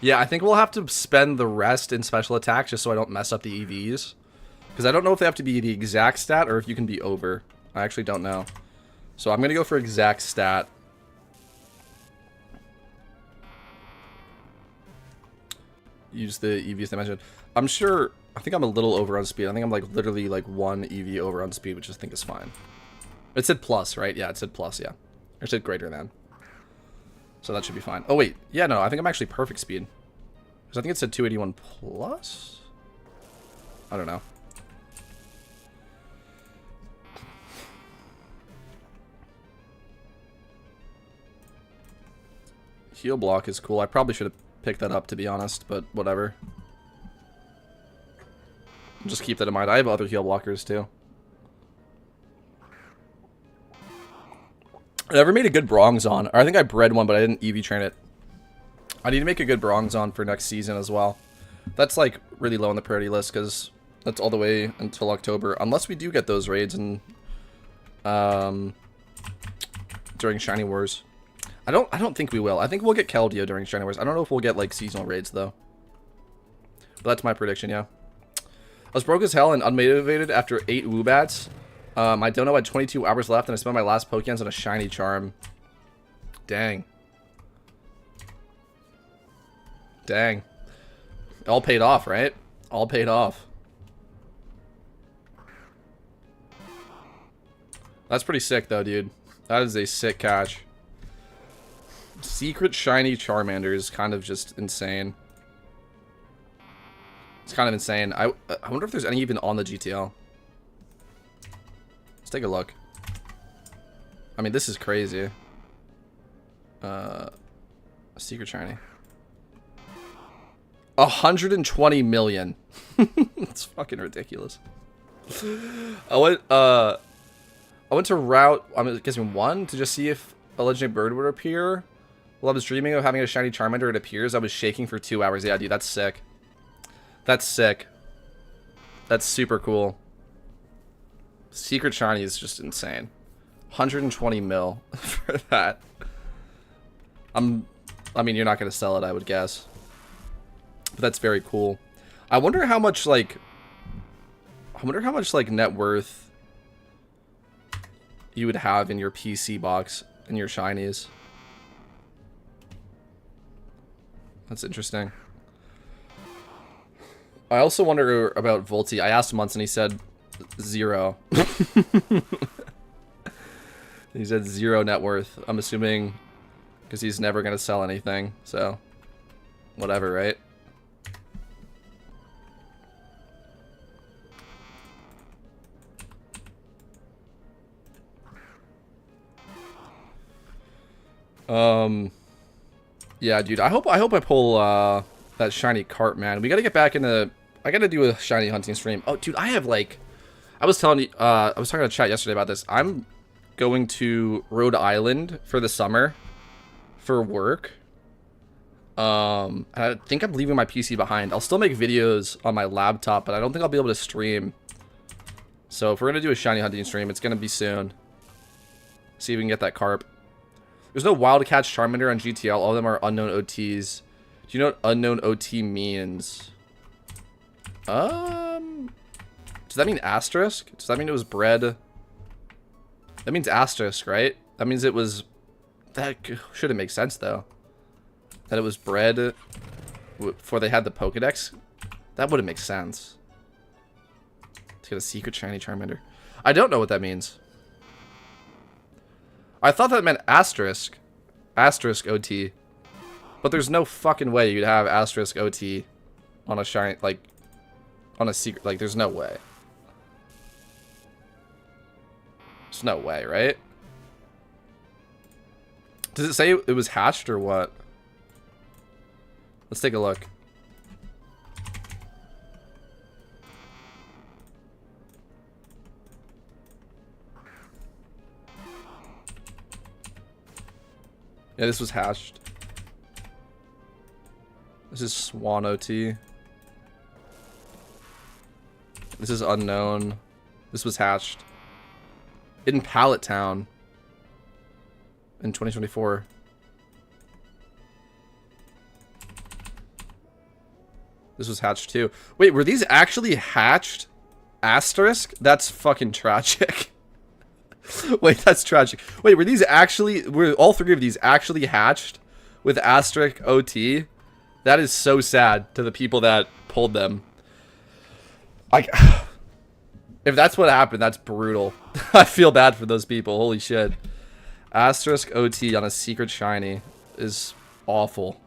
Yeah, I think we'll have to spend the rest in special attacks just so I don't mess up the EVs. Because I don't know if they have to be the exact stat or if you can be over. I actually don't know. So I'm going to go for exact stat. Use the EVs they mentioned. I'm sure, I think I'm a little over on speed. I think I'm like literally like 1 EV over on speed, which I think is fine. It said plus, right? Yeah, it said plus, yeah. Or it said greater than. So that should be fine. Oh, wait. Yeah, no, I think I'm actually perfect speed. Because I think it said 281 plus? I don't know. Heal block is cool. I probably should have picked that up, to be honest, but whatever. Just keep that in mind. I have other heal blockers, too. I never made a good Bronzon. Or I think I bred one, but I didn't EV train it. I need to make a good Bronzon for next season as well. That's, like, really low on the priority list, because that's all the way until October. Unless we do get those raids and during Shiny Wars. I don't think we will. I think we'll get Keldeo during Shiny Wars. I don't know if we'll get, like, seasonal raids, though. But that's my prediction, yeah. I was broke as hell and unmotivated after 8 Woobats. I don't know, I had 22 hours left, and I spent my last Pokemons on a shiny charm. Dang. Dang. All paid off, right? All paid off. That's pretty sick, though, dude. That is a sick catch. Secret shiny Charmander is kind of just insane. It's kind of insane. I wonder if there's any even on the GTL. Let's take a look. I mean, this is crazy. A secret shiny. 120 million. It's fucking ridiculous. I went to route, I'm guessing 1 to just see if a legendary bird would appear. While I was dreaming of having a shiny Charmander, it appears. I was shaking for 2 hours. Yeah, dude, that's sick. That's sick. That's super cool. Secret shiny is just insane. 120 mil for that. I mean, you're not going to sell it, I would guess. But that's very cool. I wonder how much, like, net worth you would have in your PC box and your shinies. That's interesting. I also wonder about Volti. I asked him once and he said 0. He said 0 net worth. I'm assuming because he's never going to sell anything. So, whatever, right? Yeah, dude. I hope I pull that shiny cart, man. We gotta get back into. I gotta do a shiny hunting stream. Oh, dude, I have like. I was telling you. I was talking to chat yesterday about this. I'm going to Rhode Island for the summer, for work. I think I'm leaving my PC behind. I'll still make videos on my laptop, but I don't think I'll be able to stream. So if we're gonna do a shiny hunting stream, it's gonna be soon. See if we can get that carp. There's no wild catch Charmander on GTL. All of them are unknown OTs. Do you know what unknown OT means? Does that mean asterisk? Does that mean it was bred? That means asterisk, right? That means it was... That shouldn't make sense, though. That it was bred before they had the Pokedex? That wouldn't make sense. To get a secret shiny Charmander. I don't know what that means. I thought that meant asterisk. Asterisk OT. But there's no fucking way you'd have asterisk OT on a shiny, like, on a secret, like, there's no way. There's no way, right? Does it say it was hatched or what? Let's take a look. Yeah, this was hatched. This is Swan OT. This is unknown. This was hatched. In Pallet Town. In 2024. This was hatched too. Wait, were these actually hatched? Asterisk? That's fucking tragic. Wait, that's tragic. Wait, were all three of these actually hatched with asterisk OT? That is so sad to the people that pulled them. Like, if that's what happened, that's brutal. I feel bad for those people. Holy shit. Asterisk OT on a secret shiny is awful.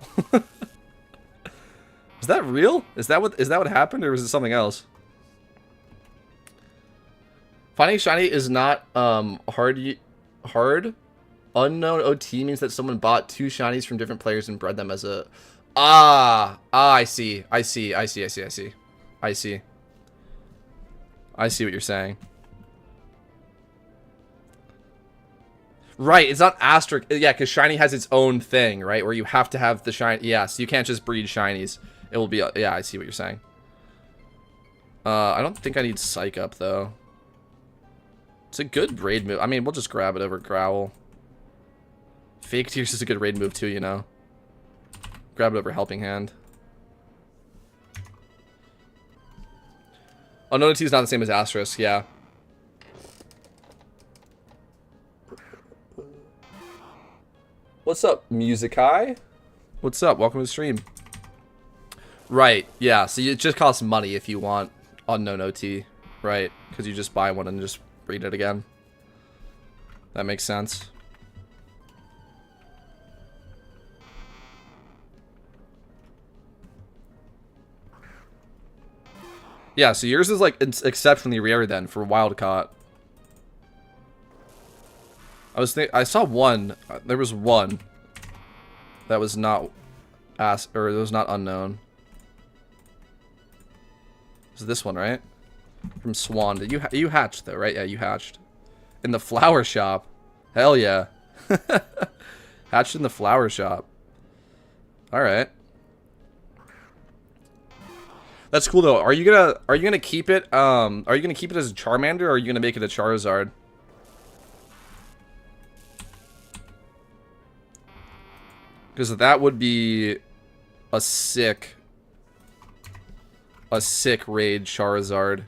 Is that real? Is that what happened, or was it something else? Finding shiny is not hard. Unknown OT means that someone bought 2 shinies from different players and bred them as a I see what you're saying. Right, it's not asterisk. Yeah, because shiny has its own thing, right? Where you have to have the shiny. Yeah, so you can't just breed shinies. It will be. Yeah, I see what you're saying. I don't think I need Psych Up, though. It's a good raid move. I mean, we'll just grab it over Growl. Fake Tears is a good raid move, too, you know. Grab it over Helping Hand. Oh, no, T is not the same as Asterisk, yeah. What's up, Music-Eye? What's up? Welcome to the stream. Right, yeah, so it just costs money if you want Unknown OT, right? Because you just buy one and just breed it again. That makes sense. Yeah, so yours is like it's exceptionally rare then for wild caught. I saw one. There was one that was not that was not unknown. Is this one, right? From Swan. Did you hatched though, right? Yeah, you hatched in the flower shop. Hell yeah. Hatched in the flower shop. All right. That's cool though. Are you gonna keep it? Are you gonna keep it as a Charmander, or are you gonna make it a Charizard? Because that would be a sick raid Charizard.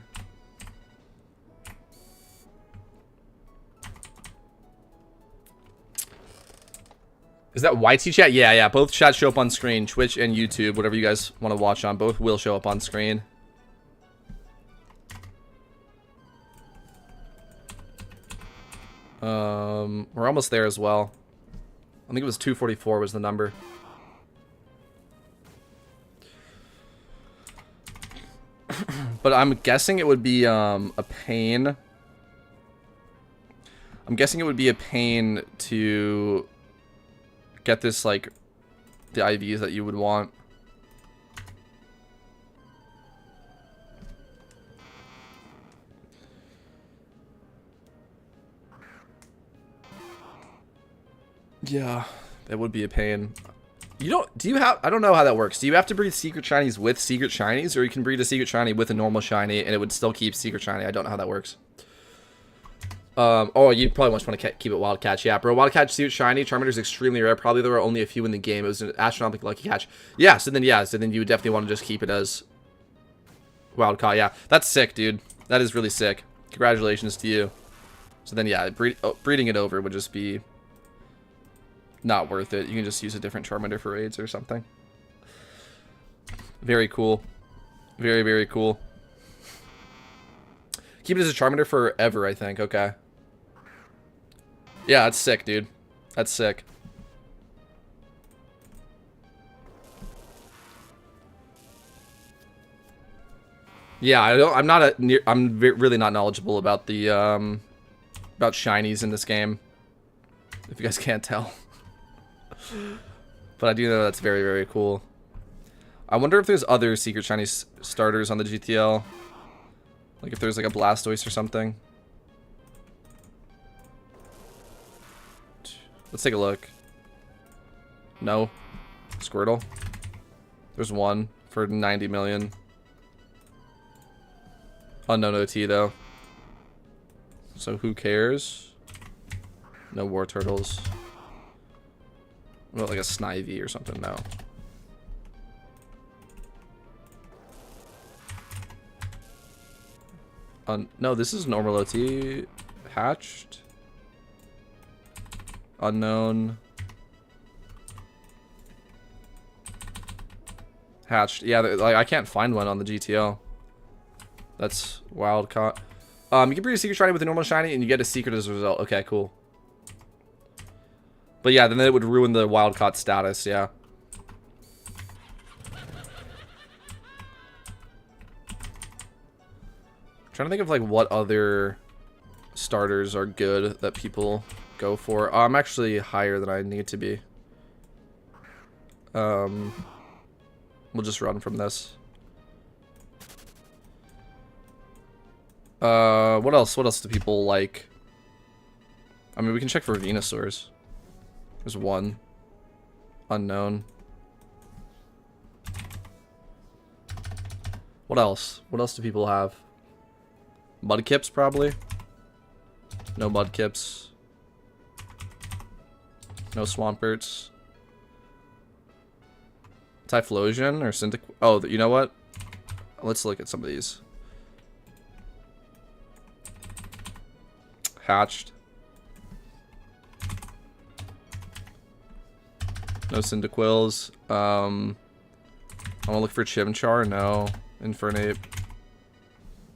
Is that YT chat? Yeah. Both chats show up on screen. Twitch and YouTube, whatever you guys want to watch on, both will show up on screen. We're almost there as well. I think it was 244 was the number. But I'm guessing it would be a pain. I'm guessing it would be a pain to get this, like, the IVs that you would want. Yeah, that would be a pain. I don't know how that works. Do you have to breed secret shinies with secret shinies, or you can breed a secret shiny with a normal shiny and it would still keep secret shiny? I don't know how that works. Oh, you probably want to keep it wild catch. Yeah, bro, wild catch secret shiny Charmander is extremely rare. Probably there are only a few in the game. It was an astronomically lucky catch. Yeah, so then you would definitely want to just keep it as wild caught. Yeah, that's sick, dude. That is really sick. Congratulations to you. So then yeah, breeding it over would just be not worth it. You can just use a different Charmander for raids or something. Very cool. Very, very cool. Keep it as a Charmander forever, I think. Okay. Yeah, that's sick, dude. That's sick. Yeah, I'm really not knowledgeable about the about shinies in this game. If you guys can't tell. But I do know that's very, very cool. I wonder if there's other secret shiny starters on the GTL. Like if there's like a Blastoise or something. Let's take a look. No. Squirtle. There's one for 90 million. Unknown OT though. So who cares? No War Turtles. What about like a Snivy or something? No. No, this is normal OT. Hatched. Unknown. Hatched. Yeah, like I can't find one on the GTO. That's wild caught. You can breed a secret shiny with a normal shiny and you get a secret as a result. Okay, cool. But yeah, then it would ruin the wild caught status, yeah. Trying to think of like what other starters are good that people go for. I'm actually higher than I need to be. We'll just run from this. What else? What else do people like? I mean, we can check for Venusaurs. There's one. Unknown. What else? What else do people have? Mudkips, probably. No Mudkips. No Swamperts. Typhlosion or Syndic. Oh, you know what? Let's look at some of these. Hatched. No Cyndaquils. I want to look for Chimchar. No. Infernape.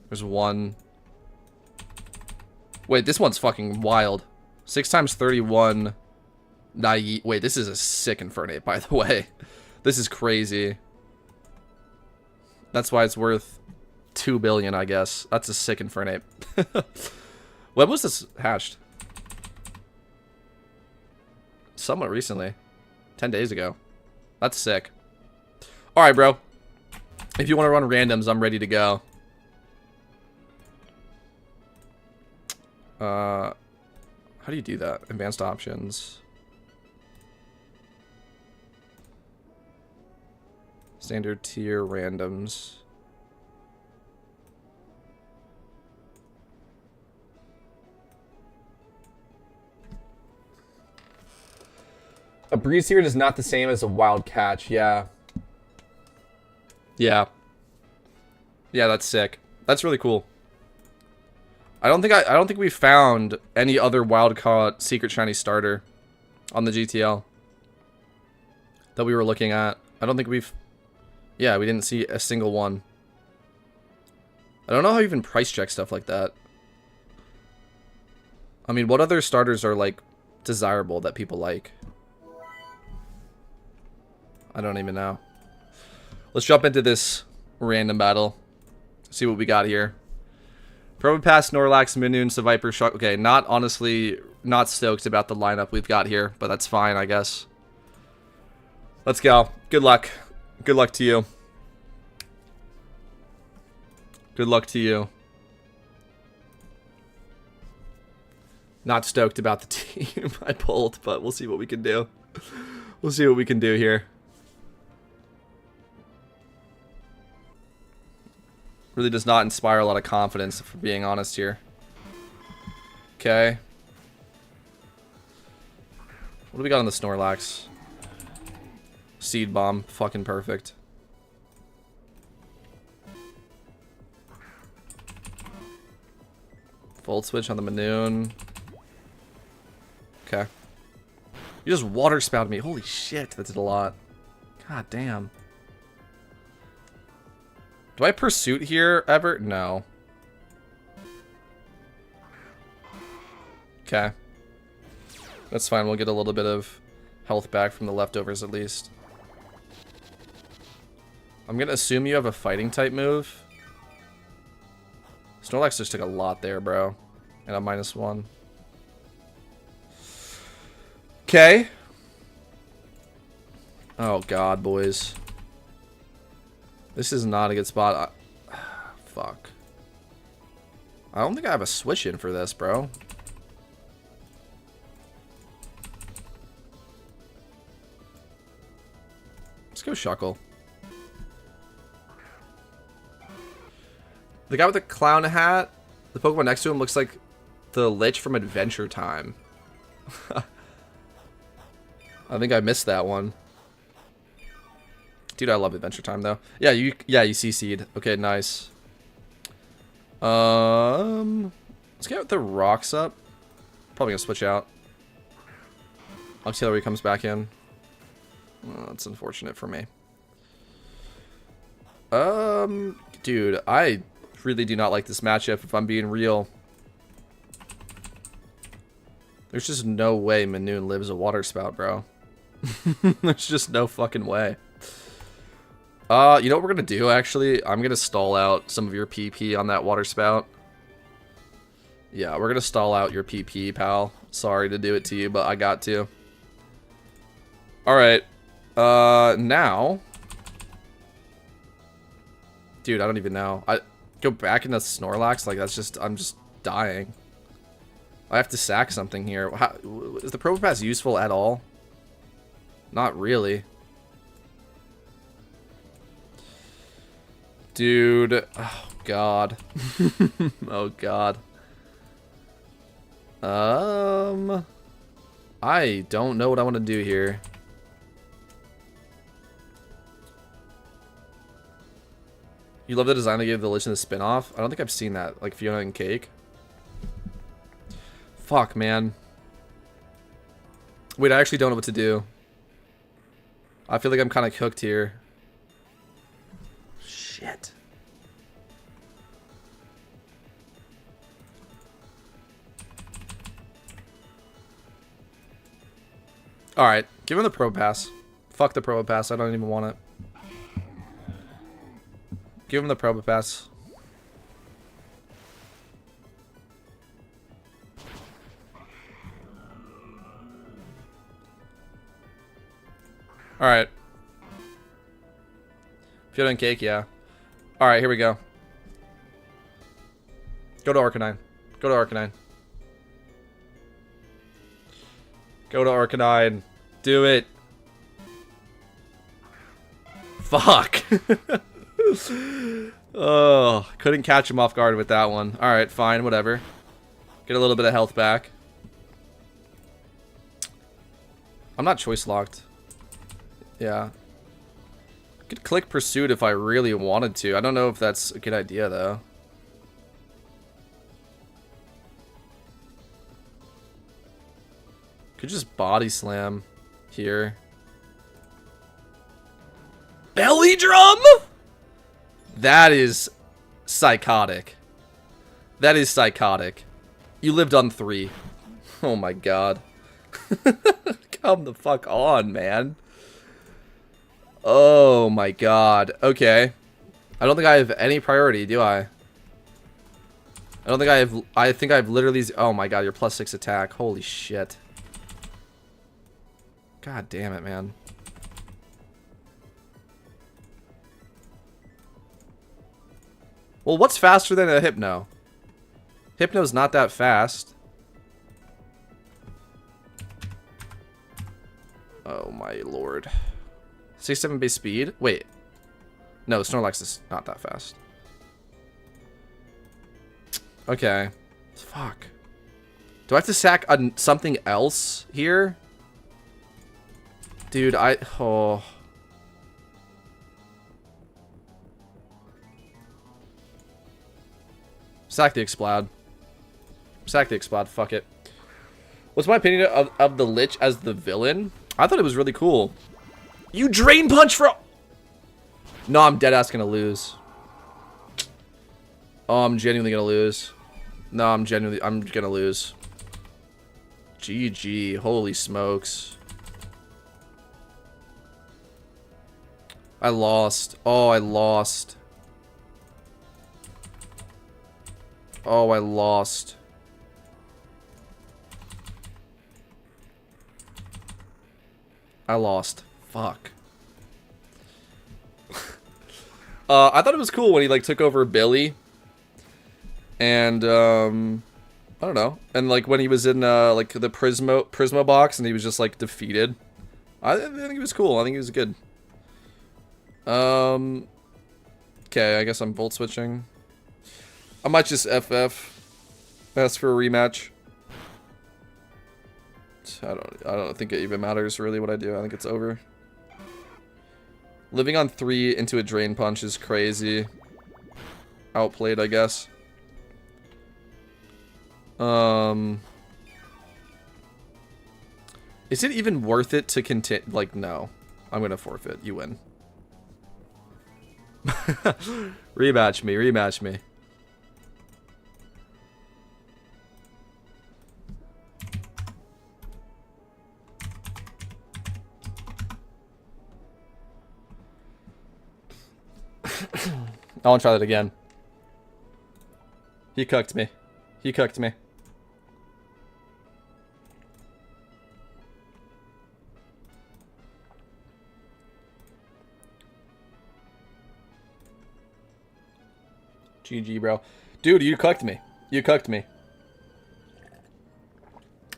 There's one. Wait, this one's fucking wild. 6 times 31. Naive. Wait, this is a sick Infernape, by the way. This is crazy. That's why it's worth 2 billion, I guess. That's a sick Infernape. When was this hatched? Somewhat recently. 10 days ago. That's sick. Alright, bro. If you want to run randoms, I'm ready to go. How do you do that? Advanced options. Standard tier randoms. A breeze here is not the same as a wild catch. Yeah. Yeah. Yeah, that's sick. That's really cool. I don't think we found any other wild caught secret shiny starter on the GTL that we were looking at. I don't think we've... Yeah, we didn't see a single one. I don't know how you even price check stuff like that. I mean, what other starters are, like, desirable that people like? I don't even know. Let's jump into this random battle. See what we got here. Probopass, Snorlax, Minoon, Seviper, Shark. Okay, honestly, not stoked about the lineup we've got here, but that's fine, I guess. Let's go. Good luck. Good luck to you. Good luck to you. Not stoked about the team I pulled, but we'll see what we can do. We'll see what we can do here. Really does not inspire a lot of confidence, if we're being honest here. Okay. What do we got on the Snorlax? Seed Bomb. Fucking perfect. Volt Switch on the Minoon. Okay. You just water spouted me. Holy shit, that did a lot. God damn. Do I Pursuit here ever? No. Okay. That's fine. We'll get a little bit of health back from the leftovers at least. I'm going to assume you have a fighting type move. Snorlax just took a lot there, bro. And a -1. Okay. Oh, God, boys. This is not a good spot. Fuck. I don't think I have a switch in for this, bro. Let's go Shuckle. The guy with the clown hat, the Pokemon next to him looks like the Lich from Adventure Time. I think I missed that one. Dude, I love Adventure Time though. Yeah, you CC'd. Okay, nice. Let's get the rocks up. Probably gonna switch out. Auxiliary comes back in. Well, that's unfortunate for me. Dude, I really do not like this matchup if I'm being real. There's just no way Manoon lives a water spout, bro. There's just no fucking way. You know what we're gonna do, actually? I'm gonna stall out some of your PP on that water spout. Yeah, we're gonna stall out your PP, pal. Sorry to do it to you, but I got to. Alright. Now... Dude, I don't even know. I go back into Snorlax? Like, that's just... I'm just dying. I have to sack something here. How, is the Probopass useful at all? Not really. Dude. Oh, God. Oh, God. I don't know what I want to do here. You love the design they gave the Lich in the spin-off? I don't think I've seen that. Like Fiona and Cake. Fuck, man. Wait, I actually don't know what to do. I feel like I'm kind of cooked here. Shit. Alright, give him the Probopass. Fuck the Probopass, I don't even want it. Give him the Probopass. Alright. Fiona and Cake, yeah. Alright, here we go. Go to Arcanine. Go to Arcanine. Go to Arcanine. Do it. Fuck. Oh, couldn't catch him off guard with that one. Alright, fine, whatever. Get a little bit of health back. I'm not choice locked. Yeah. Could click Pursuit if I really wanted to. I don't know if that's a good idea, though. Could just Body Slam here. Belly Drum?! That is psychotic. That is psychotic. You lived on 3. Oh my god. Come the fuck on, man. Oh my god. Okay. I don't think I have any priority, do I? I don't think I have... I think I've literally... Oh my god, you're +6 attack. Holy shit. God damn it, man. Well, what's faster than a Hypno? Hypno's not that fast. Oh my lord. 67 base speed? Wait. No, Snorlax is not that fast. Okay. Fuck. Do I have to sack something else here? Dude, oh. Sack the Explode. Sack the Explode, fuck it. What's my opinion of the Lich as the villain? I thought it was really cool. You Drain Punch for... No, I'm deadass gonna lose. Oh, I'm genuinely gonna lose. No, I'm gonna lose. GG, holy smokes. I lost. Oh, I lost. Oh, I lost. I lost. Fuck. I thought it was cool when he like took over Billy. And I don't know. And like when he was in like the Prismo box and he was just like defeated. I think he was cool. I think he was good. Okay, I guess I'm Volt switching. I might just FF. Ask for a rematch. I don't think it even matters really what I do. I think it's over. Living on 3 into a Drain Punch is crazy. Outplayed, I guess. Is it even worth it to continue? Like, no. I'm gonna forfeit. You win. Rematch me. Rematch me. I want to try that again. He cooked me. He cooked me. GG, bro. Dude, you cooked me. You cooked me.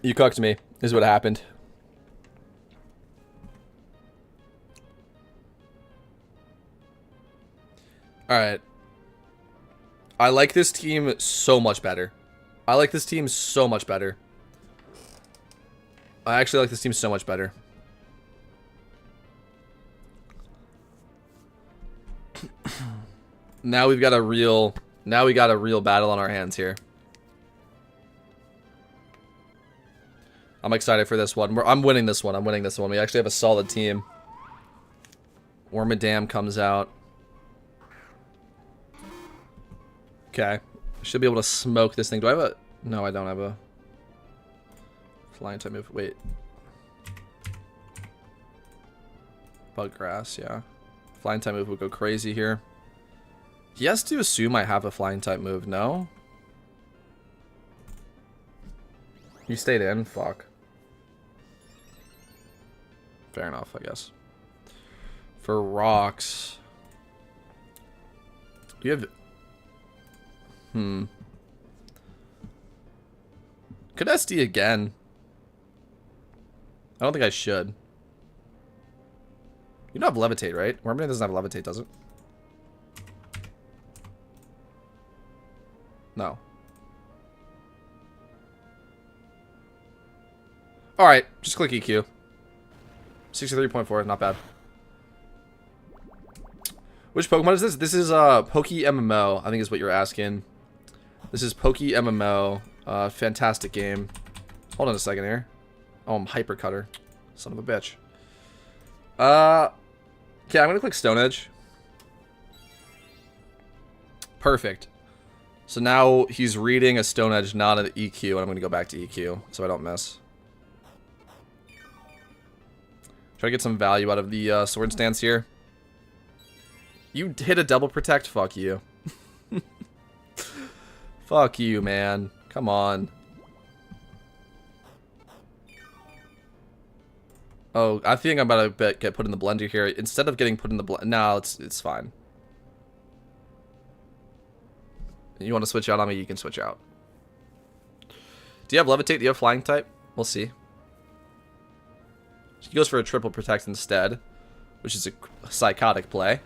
You cooked me, is what happened. Alright. I like this team so much better. I like this team so much better. I actually like this team so much better. Now we got a real battle on our hands here. I'm excited for this one. I'm winning this one. I'm winning this one. We actually have a solid team. Wormadam comes out. Okay. I should be able to smoke this thing. Do I have a... No, I don't have a... Flying type move. Wait. Bug grass, yeah. Flying type move would go crazy here. He has to assume I have a flying type move, no? You stayed in? Fuck. Fair enough, I guess. For rocks... Do you have... Could SD again. I don't think I should. You don't have levitate, right? Wormadam doesn't have levitate, does it? No. Alright, just click EQ. 63.4, not bad. Which Pokemon is this? This is Poke MMO, I think is what you're asking. This is Poke MMO. Fantastic game. Hold on a second here. Oh, I'm Hyper Cutter. Son of a bitch. Okay, I'm gonna click Stone Edge. Perfect. So now he's reading a Stone Edge, not an EQ, and I'm gonna go back to EQ so I don't miss. Try to get some value out of the Sword Stance here. You hit a double protect? Fuck you. Fuck you, man. Come on. Oh, I think I'm about to get put in the blender here. Instead of getting put in the blender... No, it's fine. You want to switch out on me? You can switch out. Do you have Levitate? Do you have Flying type? We'll see. He goes for a triple protect instead, which is a psychotic play.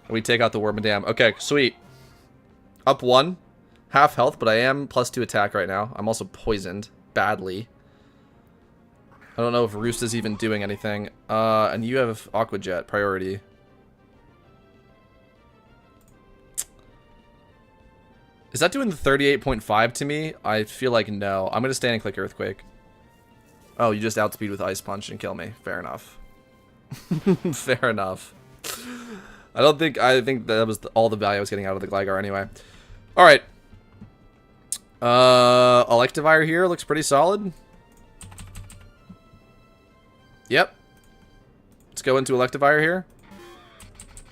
And we take out the Wormadam. Okay, sweet. Up 1. Half health, but I am +2 attack right now. I'm also poisoned badly. I don't know if Roost is even doing anything. And you have Aqua Jet priority. Is that doing the 38.5 to me? I feel like no. I'm going to stay and click Earthquake. Oh, you just outspeed with Ice Punch and kill me. Fair enough. Fair enough. I think that was all the value I was getting out of the Gligar anyway. Alright. Electivire here looks pretty solid. Yep. Let's go into Electivire here.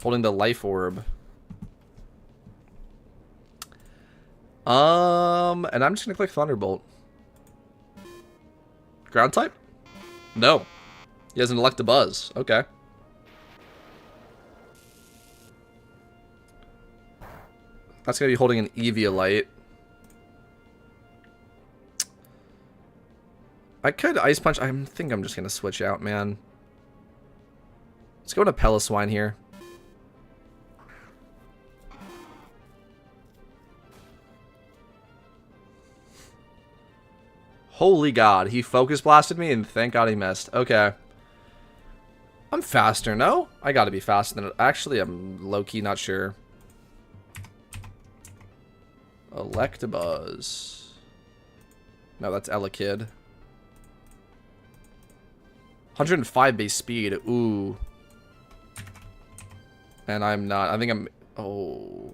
Holding the Life Orb. And I'm just gonna click Thunderbolt. Ground type? No. He has an Electabuzz. Okay. That's gonna be holding an Eviolite. I could Ice Punch. I think I'm just gonna switch out, man. Let's go into Pelliswine here. Holy God, he Focus Blasted me, and thank God he missed. Okay. I'm faster, no? I gotta be faster than it. Actually, I'm low-key not sure. Electabuzz. No, that's Ella Kid. 105 base speed. Ooh. And I'm not. I think I'm... Oh.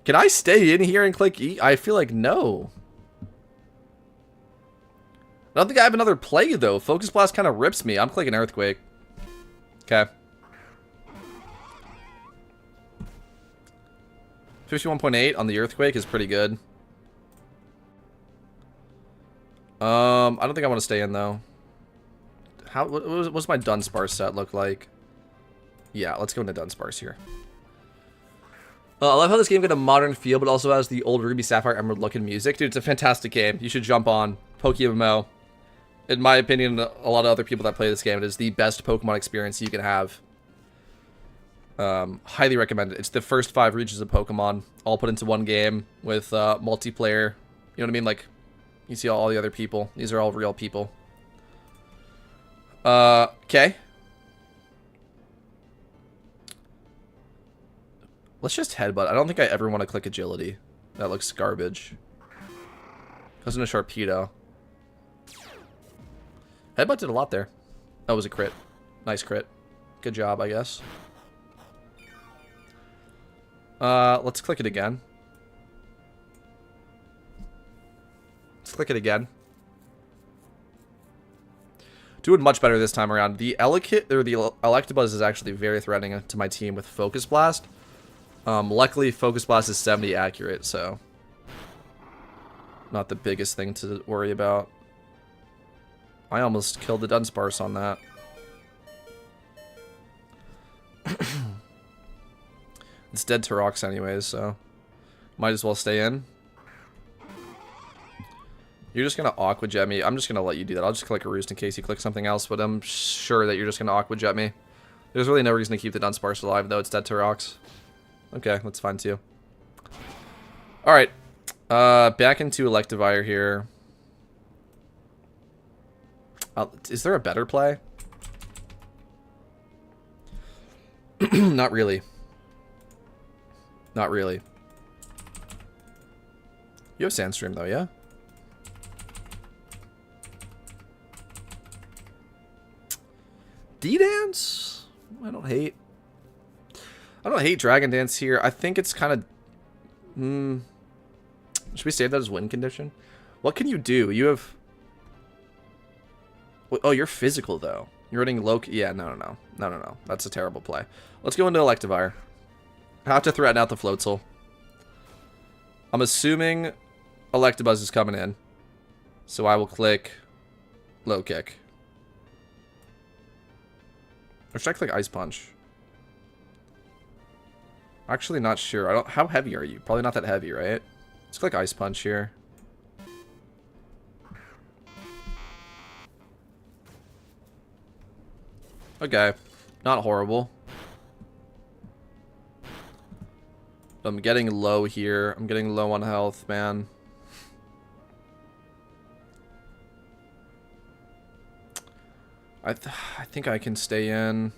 Can I stay in here and click E? I feel like no. I don't think I have another play, though. Focus Blast kind of rips me. I'm clicking Earthquake. Okay. 51.8 on the Earthquake is pretty good. I don't think I want to stay in, though. What's my Dunsparce set look like? Yeah, let's go into Dunsparce here. I love how this game got a modern feel, but also has the old Ruby Sapphire Emerald looking music. Dude, it's a fantastic game. You should jump on PokeMMO. In my opinion, a lot of other people that play this game, it is the best Pokemon experience you can have. Highly recommend it. It's the first 5 regions of Pokemon, all put into one game with multiplayer. You know what I mean? Like, you see all the other people. These are all real people. Okay. Let's just headbutt. I don't think I ever want to click agility. That looks garbage. Goes into Sharpedo. Headbutt did a lot there. That was a crit. Nice crit. Good job, I guess. Let's click it again. Let's click it again. Doing much better this time around. The Electabuzz is actually very threatening to my team with Focus Blast. Luckily, Focus Blast is 70 accurate, so not the biggest thing to worry about. I almost killed the Dunsparce on that. It's dead to rocks anyways, so might as well stay in. You're just gonna Aqua Jet me. I'm just gonna let you do that. I'll just click a Roost in case you click something else, but I'm sure that you're just gonna Aqua Jet me. There's really no reason to keep the Dunsparce alive, though. It's dead to rocks. Okay, that's fine too. Alright. Back into Electivire here. Is there a better play? Not really. Not really. You have Sandstream though, yeah? D-Dance? I don't hate Dragon Dance here. I think it's kind of... Should we save that as win condition? What can you do? You have... Oh, you're physical, though. You're running low... Yeah, no. That's a terrible play. Let's go into Electivire. I have to threaten out the Floatzel. I'm assuming Electabuzz is coming in. So I will click Low Kick. Or should I click Ice Punch? Actually, not sure. How heavy are you? Probably not that heavy, right? Let's click Ice Punch here. Okay. Not horrible. I'm getting low here. I'm getting low on health, man. I think I can stay in.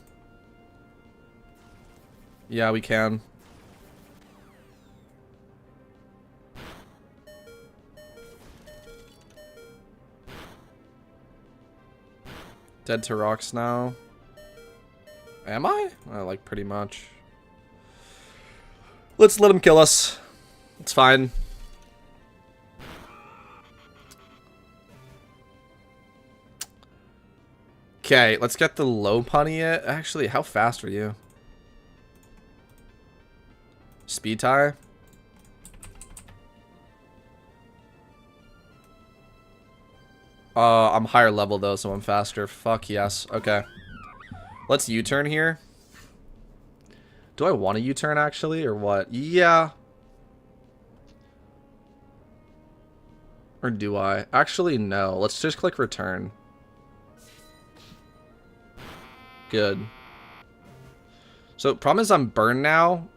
Yeah, we can. Dead to rocks now. Am I? Like, pretty much. Let's let him kill us. It's fine. Okay, let's get the Lopunny. Actually, how fast are you? Speed tie? I'm higher level though, so I'm faster. Fuck yes. Okay. Let's U-turn here. Do I want to U-turn actually, or what? Yeah. Or do I? Actually, no. Let's just click return. Good. So, problem is I'm burned now.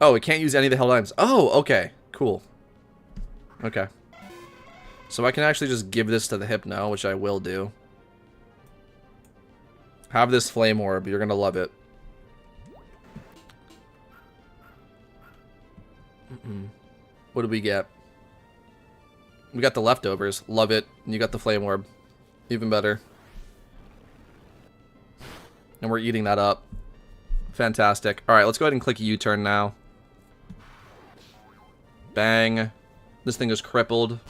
Oh, it can't use any of the held items. Oh, okay. Cool. Okay. So I can actually just give this to the Hypno, which I will do. Have this flame orb. You're gonna love it. What do we get? We got the leftovers. Love it. And you got the flame orb. Even better. And we're eating that up. Fantastic. Alright, let's go ahead and click U-turn now. Bang. This thing is crippled.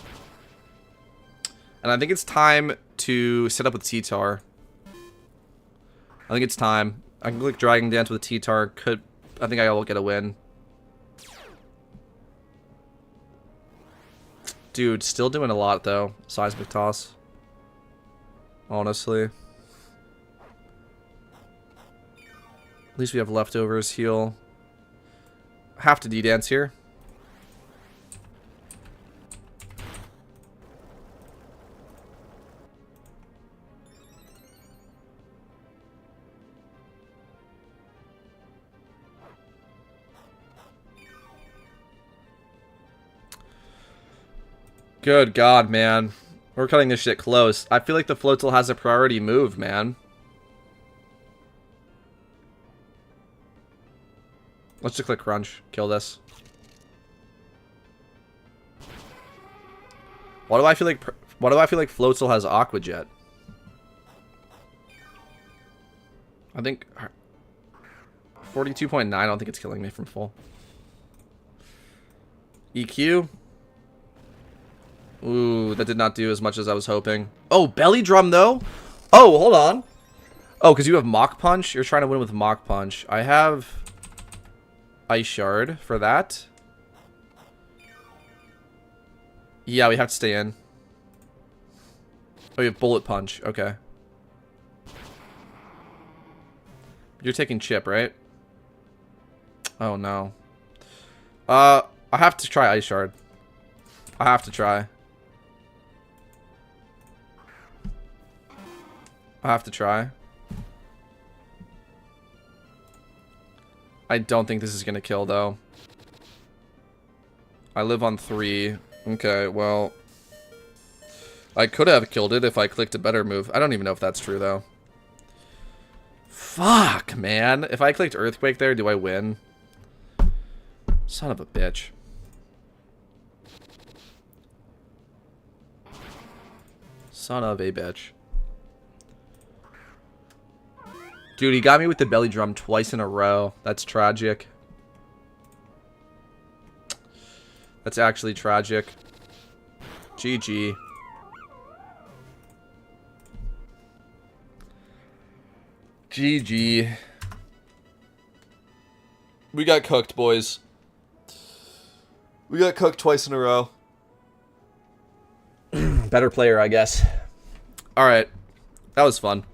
And I think it's time to set up with T-Tar. I think it's time. I can click Dragon Dance with T-Tar. I think I will get a win. Dude, still doing a lot though. Seismic Toss. Honestly. At least we have leftovers. Heal. Have to D-Dance here. Good God, man. We're cutting this shit close. I feel like the Floatzel has a priority move, man. Let's just click Crunch. Kill this. Why do I feel like Floatzel has Aqua Jet? I think 42.9. I don't think it's killing me from full. EQ. Ooh, that did not do as much as I was hoping. Oh, Belly Drum, though? Oh, hold on. Oh, because you have Mach Punch? You're trying to win with Mach Punch. I have Ice Shard for that. Yeah, we have to stay in. Oh, you have Bullet Punch. Okay. You're taking Chip, right? Oh, no. I have to try Ice Shard. I have to try. I have to try. I don't think this is going to kill, though. I live on 3. Okay, well. I could have killed it if I clicked a better move. I don't even know if that's true, though. Fuck, man. If I clicked Earthquake there, do I win? Son of a bitch. Son of a bitch. Dude, he got me with the Belly Drum twice in a row. That's tragic. That's actually tragic. GG. GG. We got cooked, boys. We got cooked twice in a row. Better player, I guess. Alright. That was fun.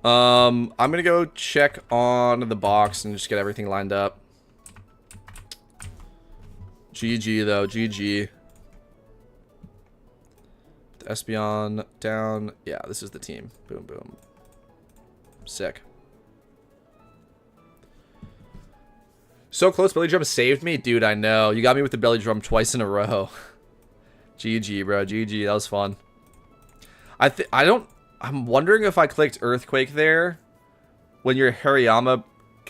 I'm gonna go check on the box and just get everything lined up. GG, though. GG. The Espeon down. Yeah, this is the team. Boom, boom. Sick. So close. Belly Drum saved me? Dude, I know. You got me with the Belly Drum twice in a row. GG, bro. GG. That was fun. I'm wondering if I clicked Earthquake there when your Hariyama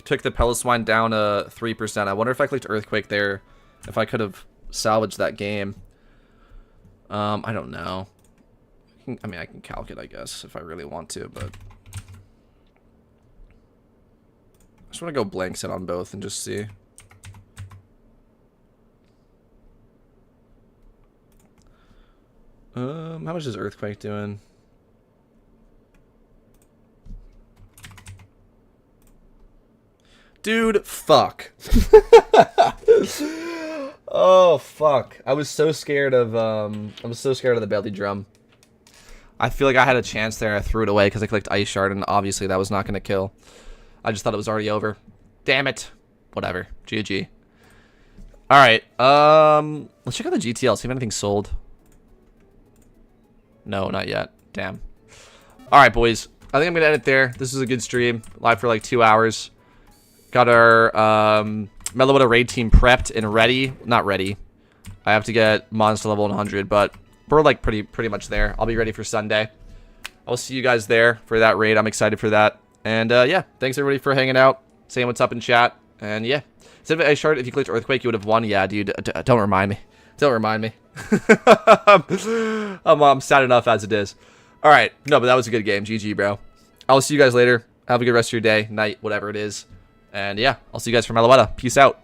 took the Piloswine down to 3%. I wonder if I clicked Earthquake there, if I could have salvaged that game. I don't know. I mean, I can calc it, I guess, if I really want to, but I just want to go blank set on both and just see. How much is Earthquake doing? Dude, fuck. Oh, fuck. I was so scared of the Belly Drum. I feel like I had a chance there. I threw it away because I clicked Ice Shard, and obviously that was not going to kill. I just thought it was already over. Damn it. Whatever. GG. Alright, let's check out the GTL, see if anything's sold. No, not yet. Damn. Alright, boys. I think I'm going to end it there. This is a good stream. Live for like 2 hours. Got our Meloetta raid team prepped and ready. Not ready. I have to get monster level 100, but we're like pretty much there. I'll be ready for Sunday. I'll see you guys there for that raid. I'm excited for that. And yeah, thanks everybody for hanging out, saying what's up in chat. And yeah, instead of a shard, if you clicked Earthquake, you would have won. Yeah, dude, don't remind me. Don't remind me. I'm sad enough as it is. All right, no, but that was a good game. GG, bro. I'll see you guys later. Have a good rest of your day, night, whatever it is. And yeah, I'll see you guys for Meloetta. Peace out.